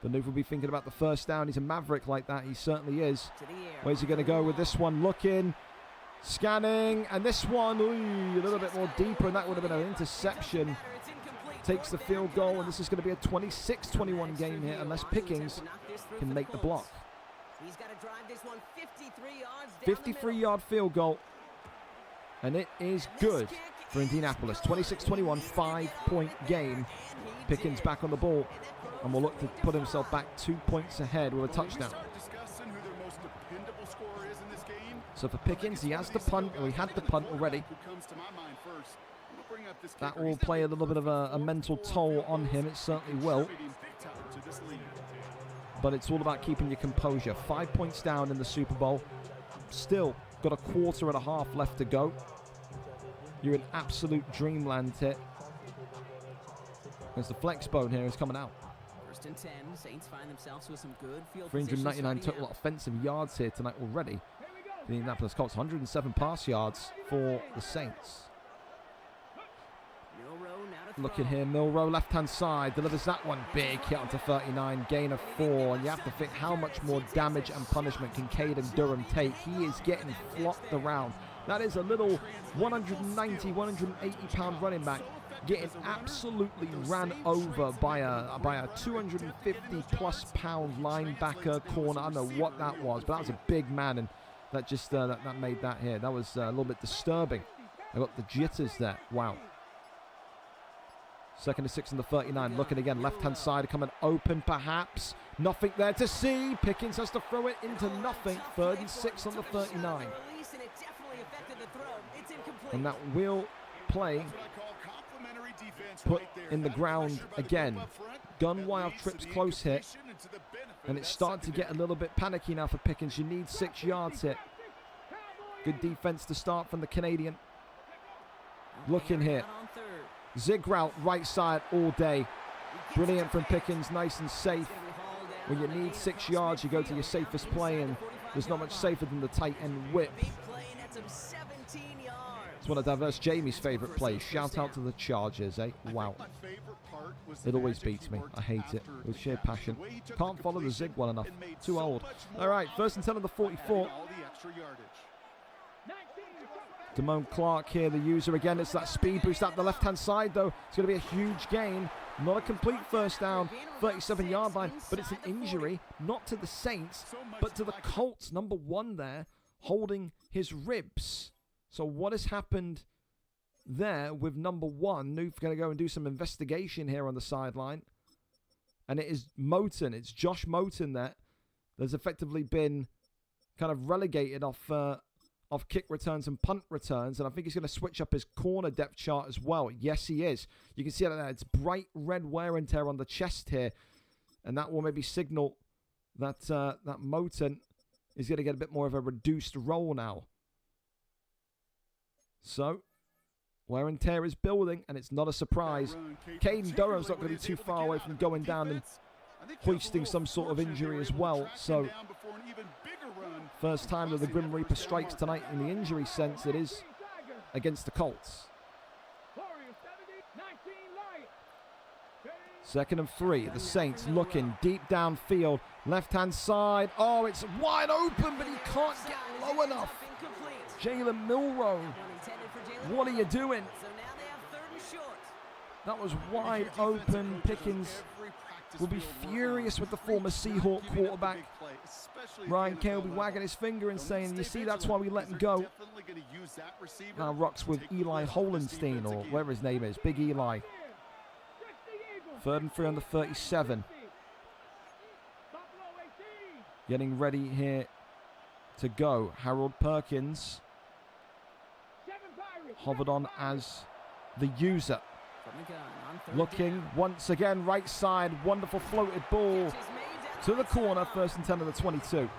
But Newff will be thinking about the first down. He's a maverick like that. He certainly is. Where's he going to go with this one? Looking, scanning, and this one, ooh, a little bit more deeper, and that would have been an interception. Takes the field goal, and this is going to be a 26-21 game here, unless Pickingz can make the block. He's got to drive this one 53 yards. 53-yard field goal, and it is good for Indianapolis. 26-21, 5-point game. Pickingz back on the ball, and will look to put himself back 2 points ahead with a touchdown. So for Pickingz, he has the punt, or he had the punt already. That will play a little bit of a mental toll on him. It certainly will. But it's all about keeping your composure. 5 points down in the Super Bowl. Still got a quarter and a half left to go. You're in absolute dreamland here. As the flex bone here is coming out. 1st and 10. Saints find themselves with some good field 399 total offensive yards here tonight already. The Indianapolis Colts, 107 pass yards for the Saints. Looking here, Milrow, left-hand side, delivers that one. Big hit onto 39, gain of 4. And you have to think, how much more damage and punishment can Caden Durham take? He is getting flopped around. That is a little 190, 180-pound running back getting absolutely ran over by a 250-plus pound linebacker corner. I don't know what that was, but that was a big man, and that just that made that here. That was a little bit disturbing. I got the jitters there. Wow. 2nd and 6 on the 39. Looking again, left-hand side coming open, perhaps. Nothing there to see. Pickingz has to throw it into nothing. 3rd and 6 on the 39. And that will play put in the ground again. Gun wild trips close here. And it's starting to get a little bit panicky now for Pickingz. You need 6 yards here. Good defense to start from the Canadian. Looking here. Zig route, right side all day. Brilliant from Pickingz, nice and safe. When you need 6 yards, you go to your safest play, and there's not much safer than the tight end whip. It's one of Diverse Jamie's favourite plays. Shout out to the Chargers, eh? Wow. It always beats me. I hate it with sheer passion. Can't follow the zig well enough. Too old. All right, 1st and 10 on the 44. Damone Clark here, the user again. It's that speed boost out the left-hand side, though. It's going to be a huge gain. Not a complete first down, 37-yard line, but it's an injury, not to the Saints, but to the Colts. Number 1 there, holding his ribs. So what has happened there with number 1? Newff going to go and do some investigation here on the sideline. And it is Moten. It's Josh Moten there. There's effectively been kind of relegated off kick returns and punt returns, and I think he's going to switch up his corner depth chart as well. Yes, he is. You can see that it's bright red wear and tear on the chest here, and that will maybe signal that that Moten is going to get a bit more of a reduced role now. So, wear and tear is building, and it's not a surprise. Caden Durham's not going to be too far away from going down and hoisting some sort of injury as well. So, first time that the Grim Reaper strikes tonight in the injury sense, it is against the Colts. 2nd and 3. The Saints looking deep downfield. Left-hand side. Oh, it's wide open, but he can't get low enough. Jalen Milrow. What are you doing? That was wide open. Pickingz will be furious with the former Seahawk quarterback. Ryan Kay will be wagging his finger and saying, you see, that's why we let him go. Now rocks with Eli Holenstein, or whatever his name is, Big Eli. 3rd and 3 on the 37. Getting ready here to go. Harold Perkins hovered on as the user. Looking once again, right side, wonderful floated ball to the corner. 1st and 10 of the 22.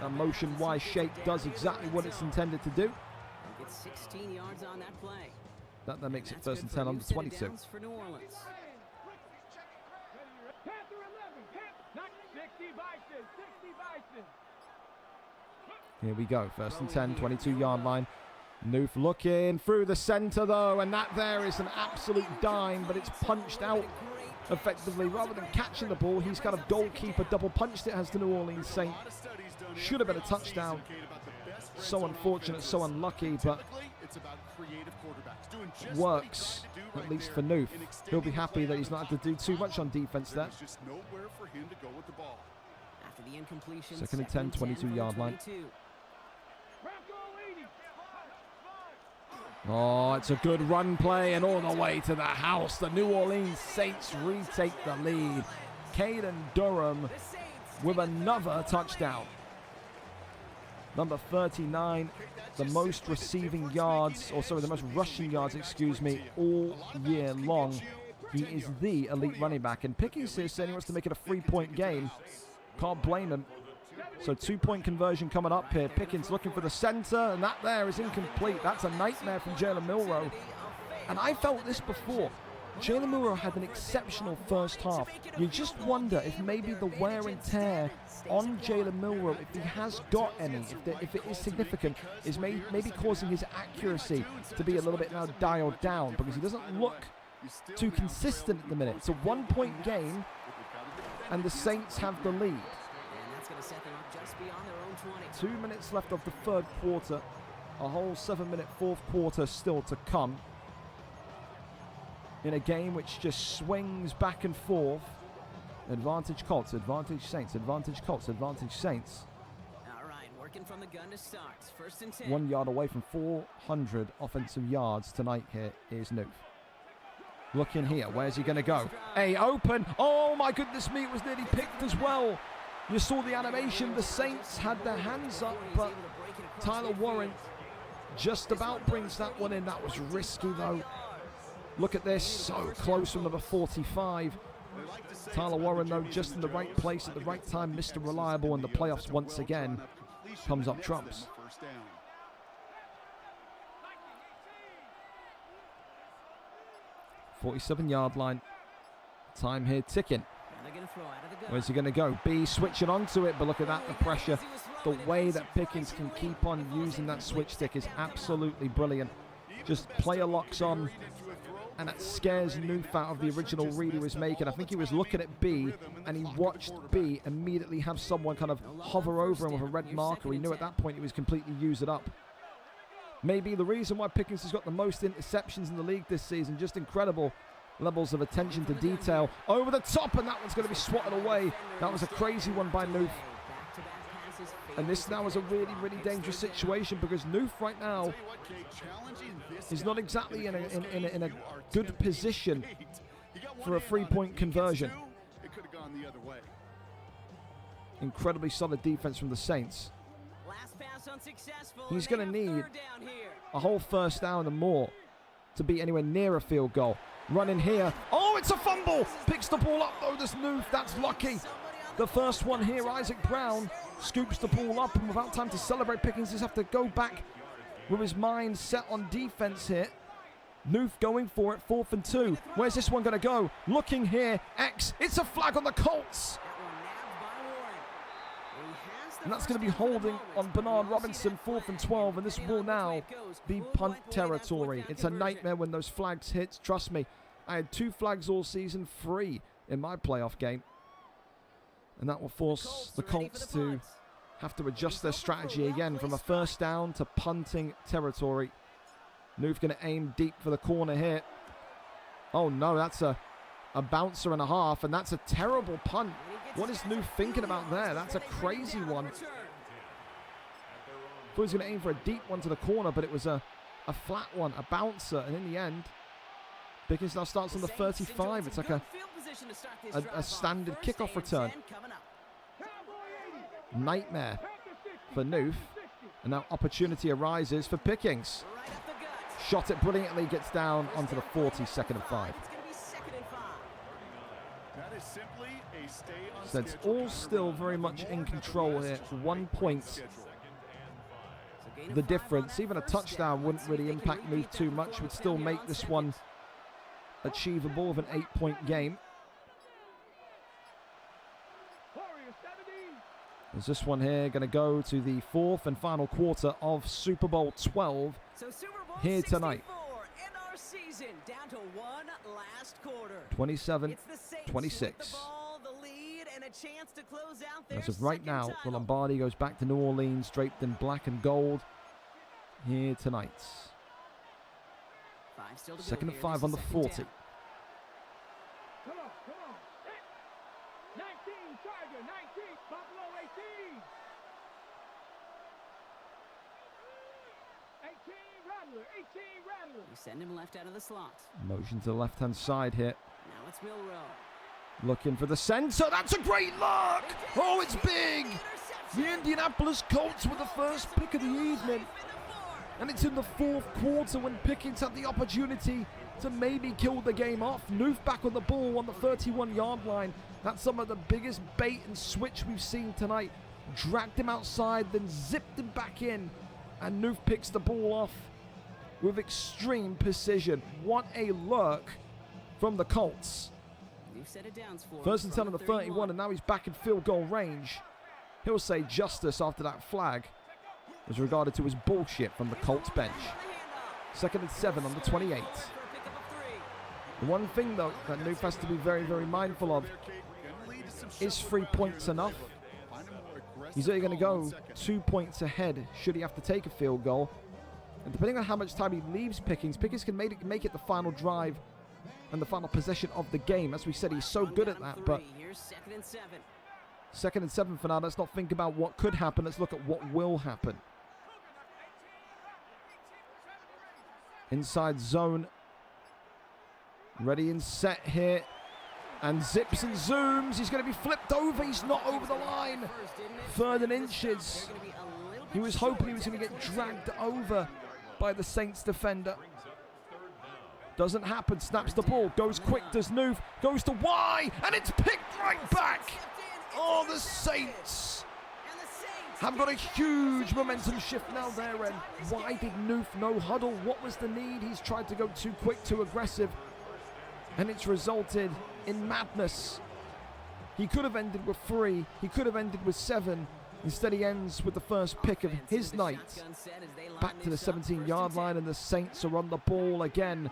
A motion-wise shake does exactly what it's intended to do. Gets 16 yards on that play. That makes it first and 10 on the 22. For New Orleans. Here we go, first and 10, 22-yard line. Newff looking through the center though, and that there is an absolute dime, but it's punched out effectively. Rather than catching the ball, he's kind of goalkeeper double punched it, has the New Orleans Saints. Should have been a touchdown. So unfortunate, so unlucky, but works, at least for Newff. He'll be happy that he's not had to do too much on defense there. Second and 10, 22-yard line. Oh, it's a good run play, and all the way to the house. The New Orleans Saints retake the lead. Caden Durham with another touchdown. Number 39, the most receiving yards, or sorry, the most rushing yards, excuse me, all year long. He is the elite running back. And Pickingz here saying he wants to make it a 3-point game. Can't blame him. So 2-point conversion coming up here. Pickingz looking for the center, and that there is incomplete. That's a nightmare from Jalen Milroe. And I felt this before. Jalen Milroe had an exceptional first half. You just wonder if maybe the wear and tear on Jalen Milroe, if he has got any, if it is significant, is maybe causing his accuracy to be a little bit now dialed down, because he doesn't look too consistent at the minute. It's a 1-point game, and the Saints have the lead. 2 minutes left of the third quarter. A whole 7-minute fourth quarter still to come. In a game which just swings back and forth. Advantage Colts, advantage Saints, advantage Colts, advantage Saints. All right, working from the gun to start. First and 10. 1 yard away from 400 offensive yards tonight here is Newff. Looking here, where's he going to go? A open, oh my goodness me, it was nearly picked as well. You saw the animation, the Saints had their hands up, but Tyler Warren just about brings that one in. That was risky though. Look at this, so close from number 45. Tyler Warren, though, just in the right place at the right time, Mr. Reliable, and the playoffs once again comes up trumps. 47-yard line. Time here ticking. Where's he going to go? B switching onto it, but look at that, the pressure. The way that Pickingz can keep on using that switch stick is absolutely brilliant. Just player locks on, and that scares Newff out of the original read he was making. I think he was looking at B, and he watched B immediately have someone kind of hover over him with a red marker. He knew at that point he was completely used it up. Maybe the reason why Pickingz has got the most interceptions in the league this season. Just incredible levels of attention to detail. Over the top, and that one's going to be swatted away. That was a crazy one by Newff. And this now is a really, really dangerous situation, because Newff right now is not exactly in a good position for a 3-point conversion. Incredibly solid defense from the Saints. He's going to need a whole first down and more to be anywhere near a field goal. Running here. Oh, it's a fumble! Picks the ball up though, this Newff. That's lucky. The first one here, Isaac Brown scoops the ball up, and without time to celebrate, Pickingz just have to go back with his mind set on defense here. Newff going for it, 4th and 2. Where's this one going to go? Looking here, X. It's a flag on the Colts. And that's going to be holding on Bernard Robinson, 4th and 12, and this will now be punt territory. It's a nightmare when those flags hit. Trust me, I had 2 flags all season, 3 in my playoff game. And that will force the Colts to have to adjust their strategy again from a first down to punting territory. Newff going to aim deep for the corner here. Oh no, that's a bouncer and a half, and that's a terrible punt. What is Newff thinking about there? That's a crazy one. Thought he was going to aim for a deep one to the corner, but it was a flat one, a bouncer, and in the end, Pickingz now starts on the 35. It's like a standard kickoff return. Nightmare for Newff. And now opportunity arises for Pickingz. Shot it brilliantly, gets down onto the 40, 2nd and 5. is simply a stay on So it's schedule all kind of still run. very The much more in that the control less here. schedule 1 on point. schedule. So gain of The 5 on difference. that Even a first touchdown down. wouldn't Let's see if really they can impact repeat Newff that too much. Would performance still down here make on this second. one achievable of an 8-point game. Is this one here going to go to the fourth and final quarter of Super Bowl 12 So Super Bowl here tonight. 64 in our season, down to one last quarter. 27-26. It's the Saints with the ball, the lead, and a chance to close out their As of right second now, the title. Lombardi goes back to New Orleans, draped in black and gold here tonight. 5 still to go 2nd and here. 5 This on is the second 40. down. Come on. 19, Tiger, 19, Buffalo 18. 18, Rattler. You send him left out of the slot. Motion to the left-hand side here. Now it's Milrow. Looking for the center. That's a great look. Oh, it's big. The Indianapolis Colts were the first pick of the evening. And it's in the fourth quarter when Pickingz had the opportunity to maybe kill the game off. Newff back on the ball on the 31-yard line. That's some of the biggest bait and switch we've seen tonight. Dragged him outside, then zipped him back in. And Newff picks the ball off with extreme precision. What a look from the Colts. You've set it down for First and 10 on the 31, and now he's back in field goal range. He'll say justice after that flag was regarded to as bullshit from the Colts bench. 2nd and 7 on the 28. The one thing, though, that Newff has to be very, very mindful of is 3 points enough. He's only going to go 2 points ahead should he have to take a field goal. And depending on how much time he leaves Pickingz can make it the final drive and the final possession of the game. As we said, he's so good at that, but Here's 2nd and 7. 2nd and 7 for now. Let's not think about what could happen. Let's look at what will happen. Inside zone. Ready and set here. And zips and zooms. He's going to be flipped over. He's not over the line. 3rd and inches. He was hoping he was going to get dragged over by the Saints defender. Doesn't happen. Snaps the ball. Goes quick. Does Newff. Goes to Y. And it's picked right back. Oh, the Saints have got a huge momentum shift now there. And why did Newff no huddle? What was the need? He's tried to go too quick, too aggressive. And it's resulted in madness. He could have ended with 3. He could have ended with 7. Instead, he ends with the first pick of his night. Back to the 17-yard line, and the Saints are on the ball again.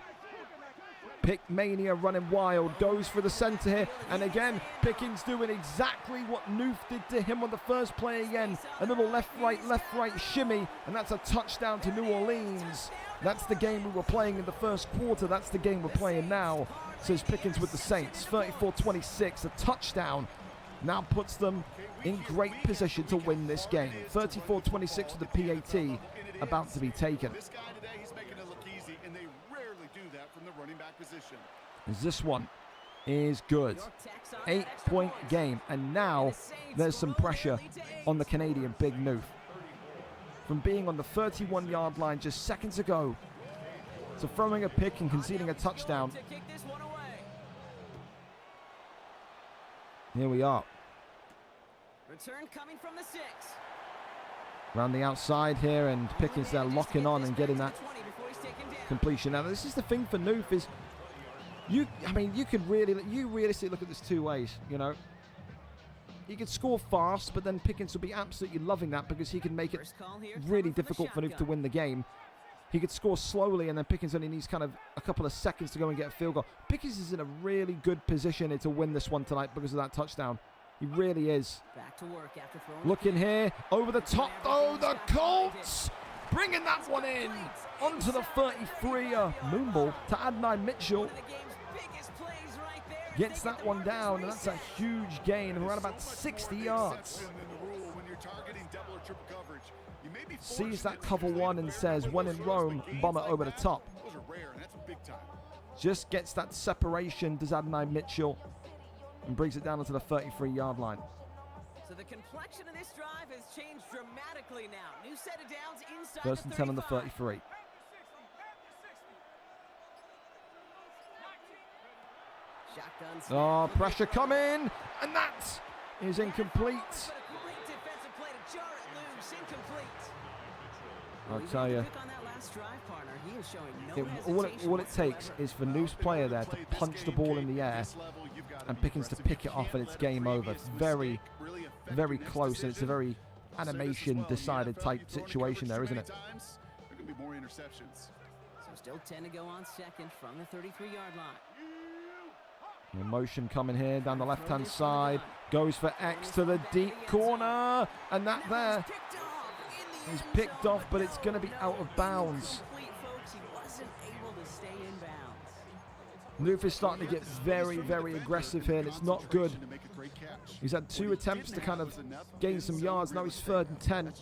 Pick Mania running wild, goes for the center here, and again, Pickingz doing exactly what Newff did to him on the first play again. A little left-right shimmy, and that's a touchdown to New Orleans. That's the game we were playing in the first quarter. That's the game we're playing now, says Pickingz with the Saints. 34-26, a touchdown. Now puts them in great position to win this game. 34-26 with the PAT about to be taken. This guy today, he's making it look easy, and they rarely do that from the running back position. As this one is good. 8-point game, and now there's some pressure on the Canadian Big Newff. From being on the 31-yard line just seconds ago to throwing a pick and conceding a touchdown. Here we are. Return coming from the 6. Around the outside here, and Pickingz there locking on and getting that completion. Now, this is the thing for Newff is, you realistically look at this 2 ways, you know. He could score fast, but then Pickingz will be absolutely loving that because he can make it really difficult for Newff to win the game. He could score slowly, and then Pickingz only needs kind of a couple of seconds to go and get a field goal. Pickingz is in a really good position to win this one tonight because of that touchdown. He really is. Back to work after throwing. Looking here, over the top though, the Colts bringing that one in onto the 33. Moonball to Adnai Mitchell. Gets that one down, and that's a huge gain of around about 60 yards. Sees that cover one and says, when in Rome, bomb it over the top. Just gets that separation, does Adnai Mitchell, and brings it down onto the 33-yard line. So the complexion of this drive has changed dramatically now. New set of downs inside. First and 10 on the 33. Shotgun snap. Oh, pressure coming, and that is incomplete. But a great defensive play to jar it loose. Incomplete. I'll Well, tell he's you. quick on that last drive, partner. He is showing no All hesitation it takes whatsoever. is for Newff's player there to punch the ball in the air and Pickingz to pick it off, and it's game over. Very, very close, and it's a very animation decided type situation there, isn't it? There can be more interceptions. So still 10 to go on second from the 33-yard line. The motion coming here down the left-hand side. Goes for X to the deep corner, and that there is picked off, but it's going to be out of bounds. Newff is starting to get very, very aggressive here, and it's not good. He's had 2 attempts to kind of gain some yards. Now he's 3rd and 10.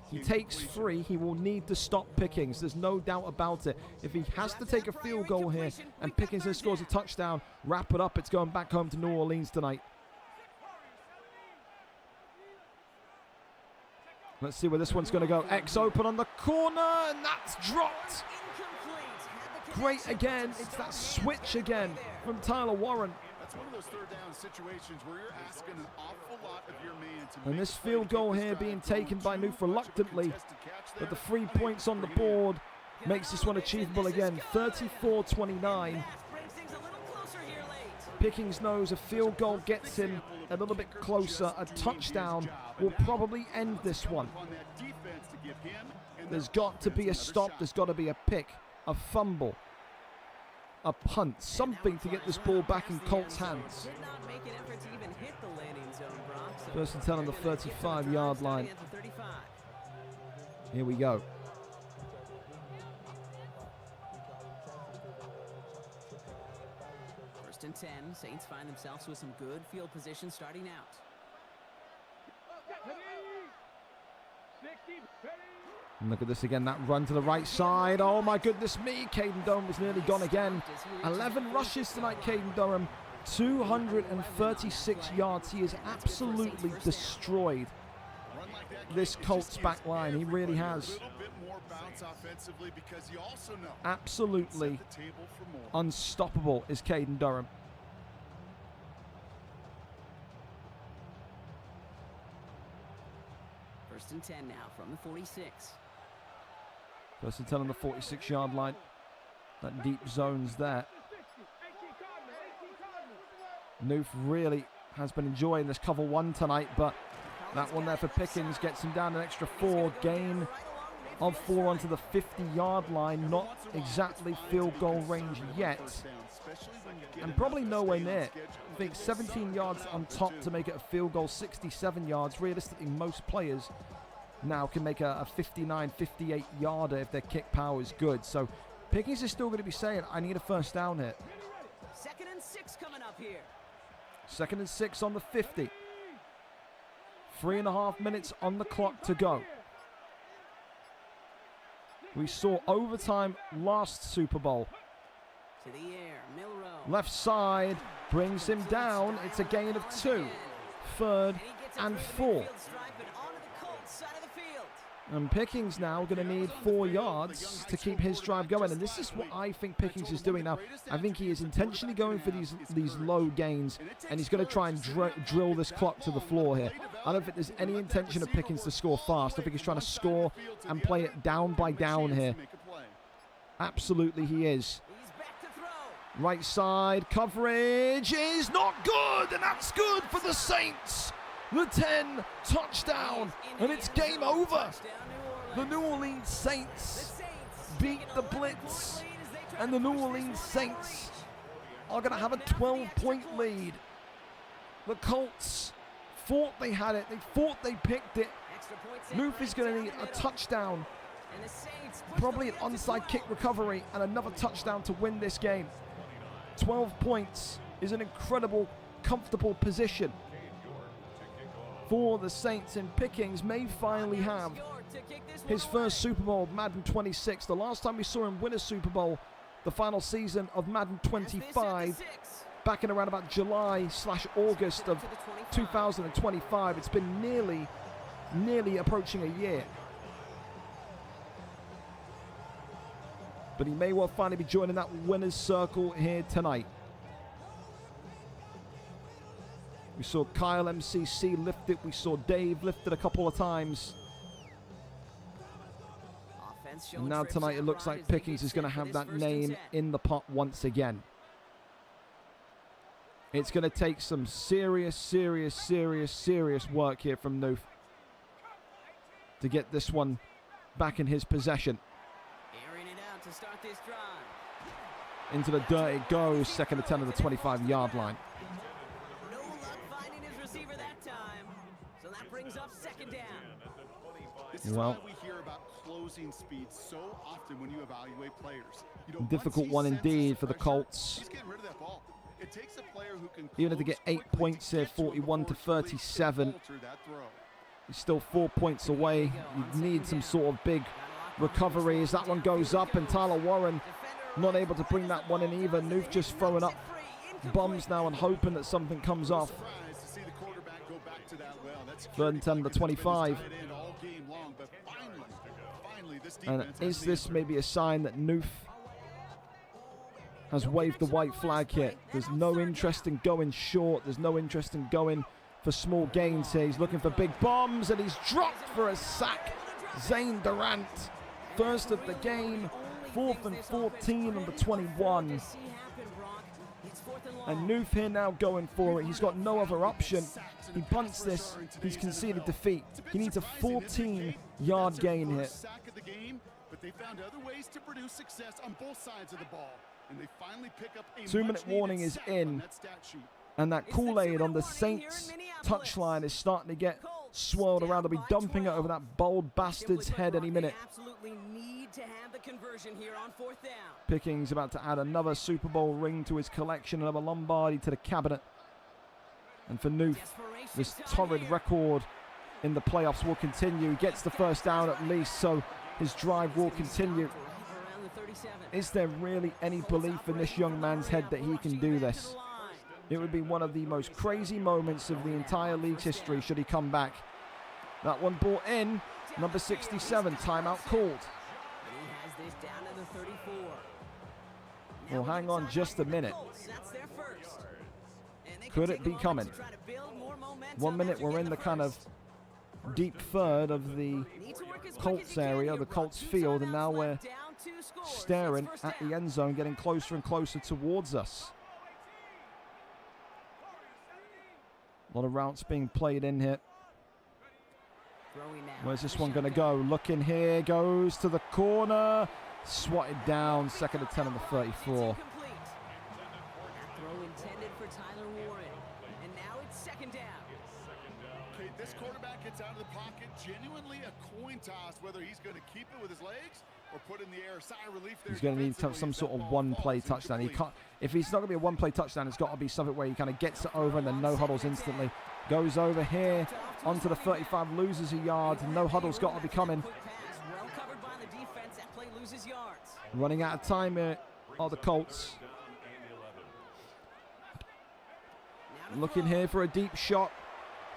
He takes 3. He will need to stop Pickingz. There's no doubt about it. If he has to take a field goal here and Pickingz then scores a touchdown, wrap it up. It's going back home to New Orleans tonight. Let's see where this one's going to go. X open on the corner, and that's dropped. Great again. It's that switch again from Tyler Warren. That's one of those 3rd down situations where you're asking an awful lot of your man to And this field goal here being taken by Newff reluctantly, but the 3 points on the board makes this one achievable again. 34-29. Pickingz knows a field goal gets him a little bit closer. A touchdown will probably end this one. There's got to be a stop. There's got to be a pick, a fumble, a punt, something to get this ball back in Colts' hands. First and 10 on the 35-yard line. Here we go. First and 10. Saints find themselves with some good field position starting out. And look at this again, that run to the right side. Oh my goodness me, Caden Durham was nearly gone again. 11 rushes tonight, Caden Durham. 236 yards. He has absolutely destroyed this Colts back line. He really has. Absolutely unstoppable is Caden Durham. First and 10 now from the 46. First and 10 on the 46-yard line. That deep zone's there. Newff really has been enjoying this cover 1 tonight, but that one there for Pickingz gets him down an extra 4. Gain of 4 onto the 50-yard line. Not exactly field goal range yet, and probably nowhere near. I think 17 yards on top to make it a field goal, 67 yards. Realistically, most players now can make a 59, 58-yarder if their kick power is good. So Pickingz is still going to be saying, I need a first down here. 2nd and 6 coming up here. 2nd and 6 on the 50. 3.5 minutes on the clock to go. We saw overtime last Super Bowl. To the air, Milrow. Left side brings him down. It's a gain of 2. 3rd and 4. And Pickingz now going to need 4 yards to keep his drive going. And this is what I think Pickingz is doing now. I think he is intentionally going for these low gains, and he's going to try and drill this clock to the floor here. I don't think there's any intention of Pickingz to score fast. I think he's trying to score and play it down by down here. Absolutely he is. Right side coverage is not good, and that's good for the Saints. The 10 touchdown, and it's game over. The New Orleans Saints beat the Blitz, and the New Orleans Saints are going to have a 12-point lead. The Colts thought they had it. They thought they picked it. Newff is going to need a touchdown, probably an onside kick recovery, and another touchdown to win this game. 12 points is an incredible, comfortable position for the Saints, and Pickingz may finally have his first Super Bowl, Madden 26. The last time we saw him win a Super Bowl, the final season of Madden 25, back in around about July/August of 2025. It's been nearly approaching a year. But he may well finally be joining that winner's circle here tonight. We saw Kyle MCC lift it. We saw Dave lift it a couple of times. And now tonight it looks like Pickingz is going to have that name in the pot once again. It's going to take some serious work here from Newff to get this one back in his possession. Airing it out to start this drive. Into the dirt it goes. Second attempt at the 25-yard line. No luck finding his receiver that time. So that brings up second down. This is Well, why we hear about closing speed so often when you evaluate players. You know, difficult once he one senses indeed for the pressure, Colts. he's getting rid of that ball. It takes a player who can Even if they get close 8 quickly points to here, get to him 41 to before it's too late to 37. alter that throw. He's still 4 points away. You need some sort of big recovery as that one goes up, and Tyler Warren not able to bring that one in either. Newff just throwing up bums now and hoping that something comes off. Surprised to see the quarterback go back to that well. That's Third and 10 to 25. all game long, but finally this And defense has is the this maybe a sign that Newff has waved the white flag here? There's no interest in going short. There's no interest in going for small gains here. He's looking for big bombs, and he's dropped for a sack. Zane Durant, first of the game, 4th and 14 on the 21. And Newff here now going for it. He's got no other option. He punts this. He's conceded defeat. He needs a 14-yard gain here. sack of the game, but they found other ways to produce success on both sides of the ball. And they finally pick up a 2-minute warning is sack on in. that stat sheet. And that Kool-Aid on the Saints touchline is starting to get swirled around. They'll be dumping it over that bold bastard's head any minute. Absolutely need to have the conversion here on 4th down. Pickingz about to add another Super Bowl ring to his collection, another Lombardi to the cabinet. And for Newff, this torrid record in the playoffs will continue. He gets the first down at least, so his drive will continue. Is there really any belief in this young man's head that he can do this? It would be one of the most crazy moments of the entire league's history should he come back. That one brought in, number 67, timeout called. Well, hang on just a minute. Could it be coming? 1 minute we're in the kind of deep third of the Colts area, the Colts field, and now we're staring at the end zone, getting closer and closer towards us. A lot of routes being played in here. Where's this one going to go? Looking here, goes to the corner. Swatted down, second and 10 on the 34. Throw intended for Tyler Warren. And now it's second down. Okay, this quarterback gets out of the pocket, genuinely a coin toss whether he's going to keep it with his legs or put in the air. Sigh of relief there. He's going to need some sort of one-play touchdown. He can't. If he's not going to be a one-play touchdown, it's got to be something where he kind of gets it over and then no huddles instantly. Goes over here onto the 35, loses a yard. No huddle's got to be coming. Well covered by the defense. That play loses yards. Running out of time here are the Colts. Looking here for a deep shot.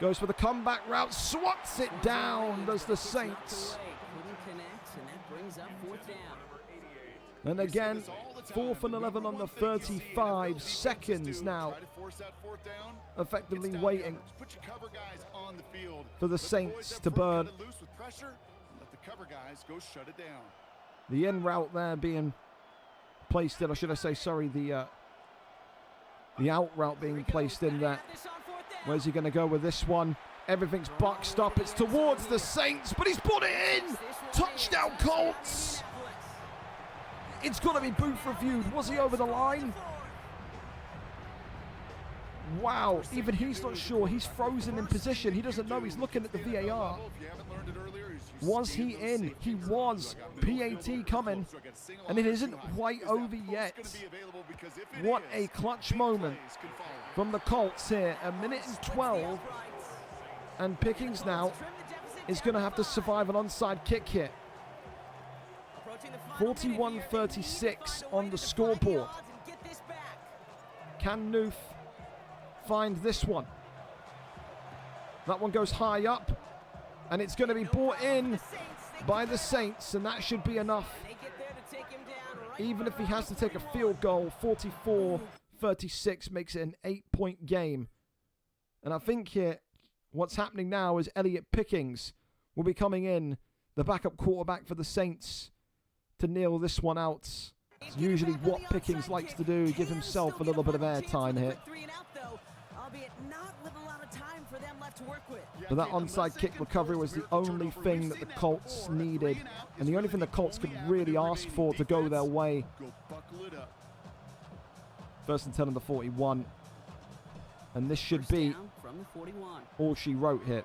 Goes for the comeback route. Swats it down. Does the Saints. Couldn't connect, and that brings up 4th down. And again, 4th and 11 on the 35. Seconds now. Effectively waiting for the Saints to burn. The in route there being placed in, or should I say, sorry, the out route being placed in there. Where's he going to go with this one? Everything's boxed up. It's towards the Saints, but he's put it in. Touchdown, Colts. It's got to be booth reviewed. Was he over the line? Wow, even he's not sure. He's frozen in position. He doesn't know. He's looking at the VAR. Was he in? He was. PAT coming. And it isn't quite over yet. What a clutch moment from the Colts here. 1:12. And Pickingz now is going to have to survive an onside kick here. 41-36 on the scoreboard. Can Newff find this one? That one goes high up, and it's going to be brought in by the Saints, and that should be enough Even if he has to take a field goal, 44-36 makes it an 8-point game. And I think here, what's happening now is Elliot Pickingz will be coming in, the backup quarterback for the Saints, to kneel this one out. It's usually what Pickingz likes to do, give himself a little bit of airtime here. But that onside kick recovery was the only thing that the Colts needed, and the only thing the Colts could really ask for to go their way. 1st and 10 on the 41. And this should be all she wrote here.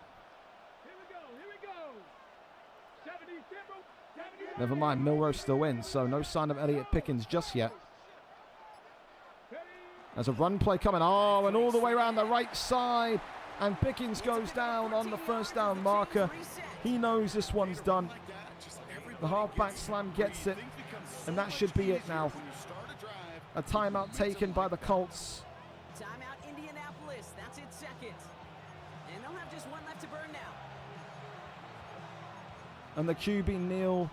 Never mind, Milroe still in, so no sign of Elliot Pickingz just yet. There's a run play coming. Oh, and all the way around the right side. And Pickingz goes down on the first down marker. He knows this one's done. The halfback slam gets it. And that should be it now. A timeout taken by the Colts. Timeout Indianapolis. That's its second. And they'll have just one left to burn now. And the QB kneel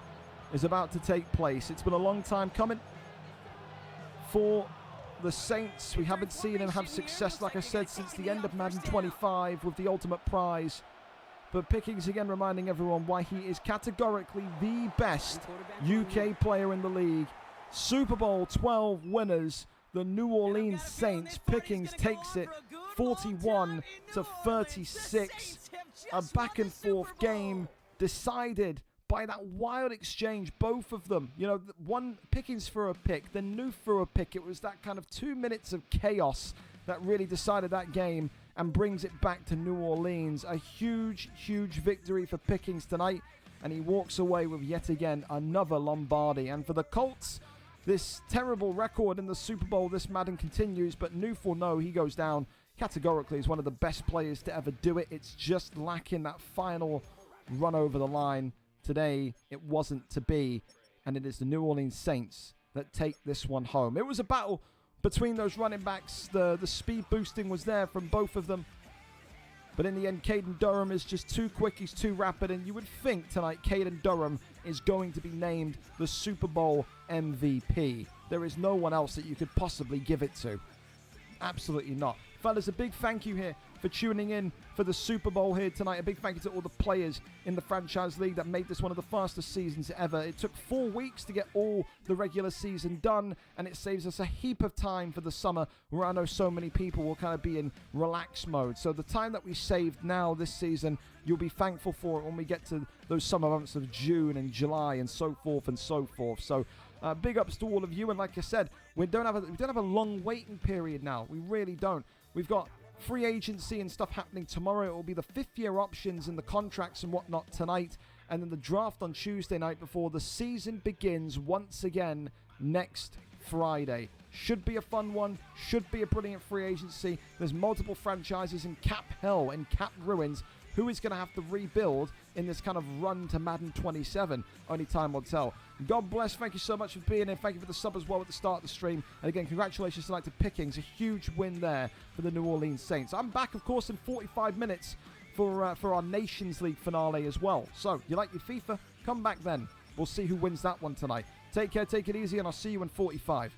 is about to take place. It's been a long time coming for the Saints. We haven't seen him have success, like I said, since the end of Madden 25 with the ultimate prize. But Pickingz again reminding everyone why he is categorically the best UK player in the league. Super Bowl 12 winners, the New Orleans Saints. Pickingz takes it 41-36. A back and forth game decided by that wild exchange, both of them. You know, one Pickingz threw a pick, then Newff threw a pick. It was that kind of 2 minutes of chaos that really decided that game and brings it back to New Orleans. A huge, huge victory for Pickingz tonight, and he walks away with yet again another Lombardi. And for the Colts, this terrible record in the Super Bowl, this Madden continues, but Newff will know he goes down categorically as one of the best players to ever do it. It's just lacking that final run over the line. Today, it wasn't to be, and it is the New Orleans Saints that take this one home. It was a battle between those running backs. The speed boosting was there from both of them. But in the end, Caden Durham is just too quick. He's too rapid. And you would think tonight Caden Durham is going to be named the Super Bowl MVP. There is no one else that you could possibly give it to. Absolutely not. Fellas, a big thank you here for tuning in for the Super Bowl here tonight. A big thank you to all the players in the franchise league that made this one of the fastest seasons ever. It took 4 weeks to get all the regular season done, and it saves us a heap of time for the summer, where I know so many people will kind of be in relax mode. So the time that we saved now this season, you'll be thankful for it when we get to those summer months of June and July and so forth and so forth. So big ups to all of you. And like I said, we don't have a long waiting period now. We really don't. We've got free agency and stuff happening tomorrow. It will be the 5th-year options and the contracts and whatnot tonight. And then the draft on Tuesday night before the season begins once again next Friday. Should be a fun one. Should be a brilliant free agency. There's multiple franchises in cap hell and cap ruins. Who is going to have to rebuild in this kind of run to Madden 27? Only time will tell. God bless. Thank you so much for being here. Thank you for the sub as well at the start of the stream. And again, congratulations tonight to Pickingz. A huge win there for the New Orleans Saints. I'm back, of course, in 45 minutes for our Nations League finale as well. So, you like your FIFA? Come back then. We'll see who wins that one tonight. Take care, take it easy, and I'll see you in 45.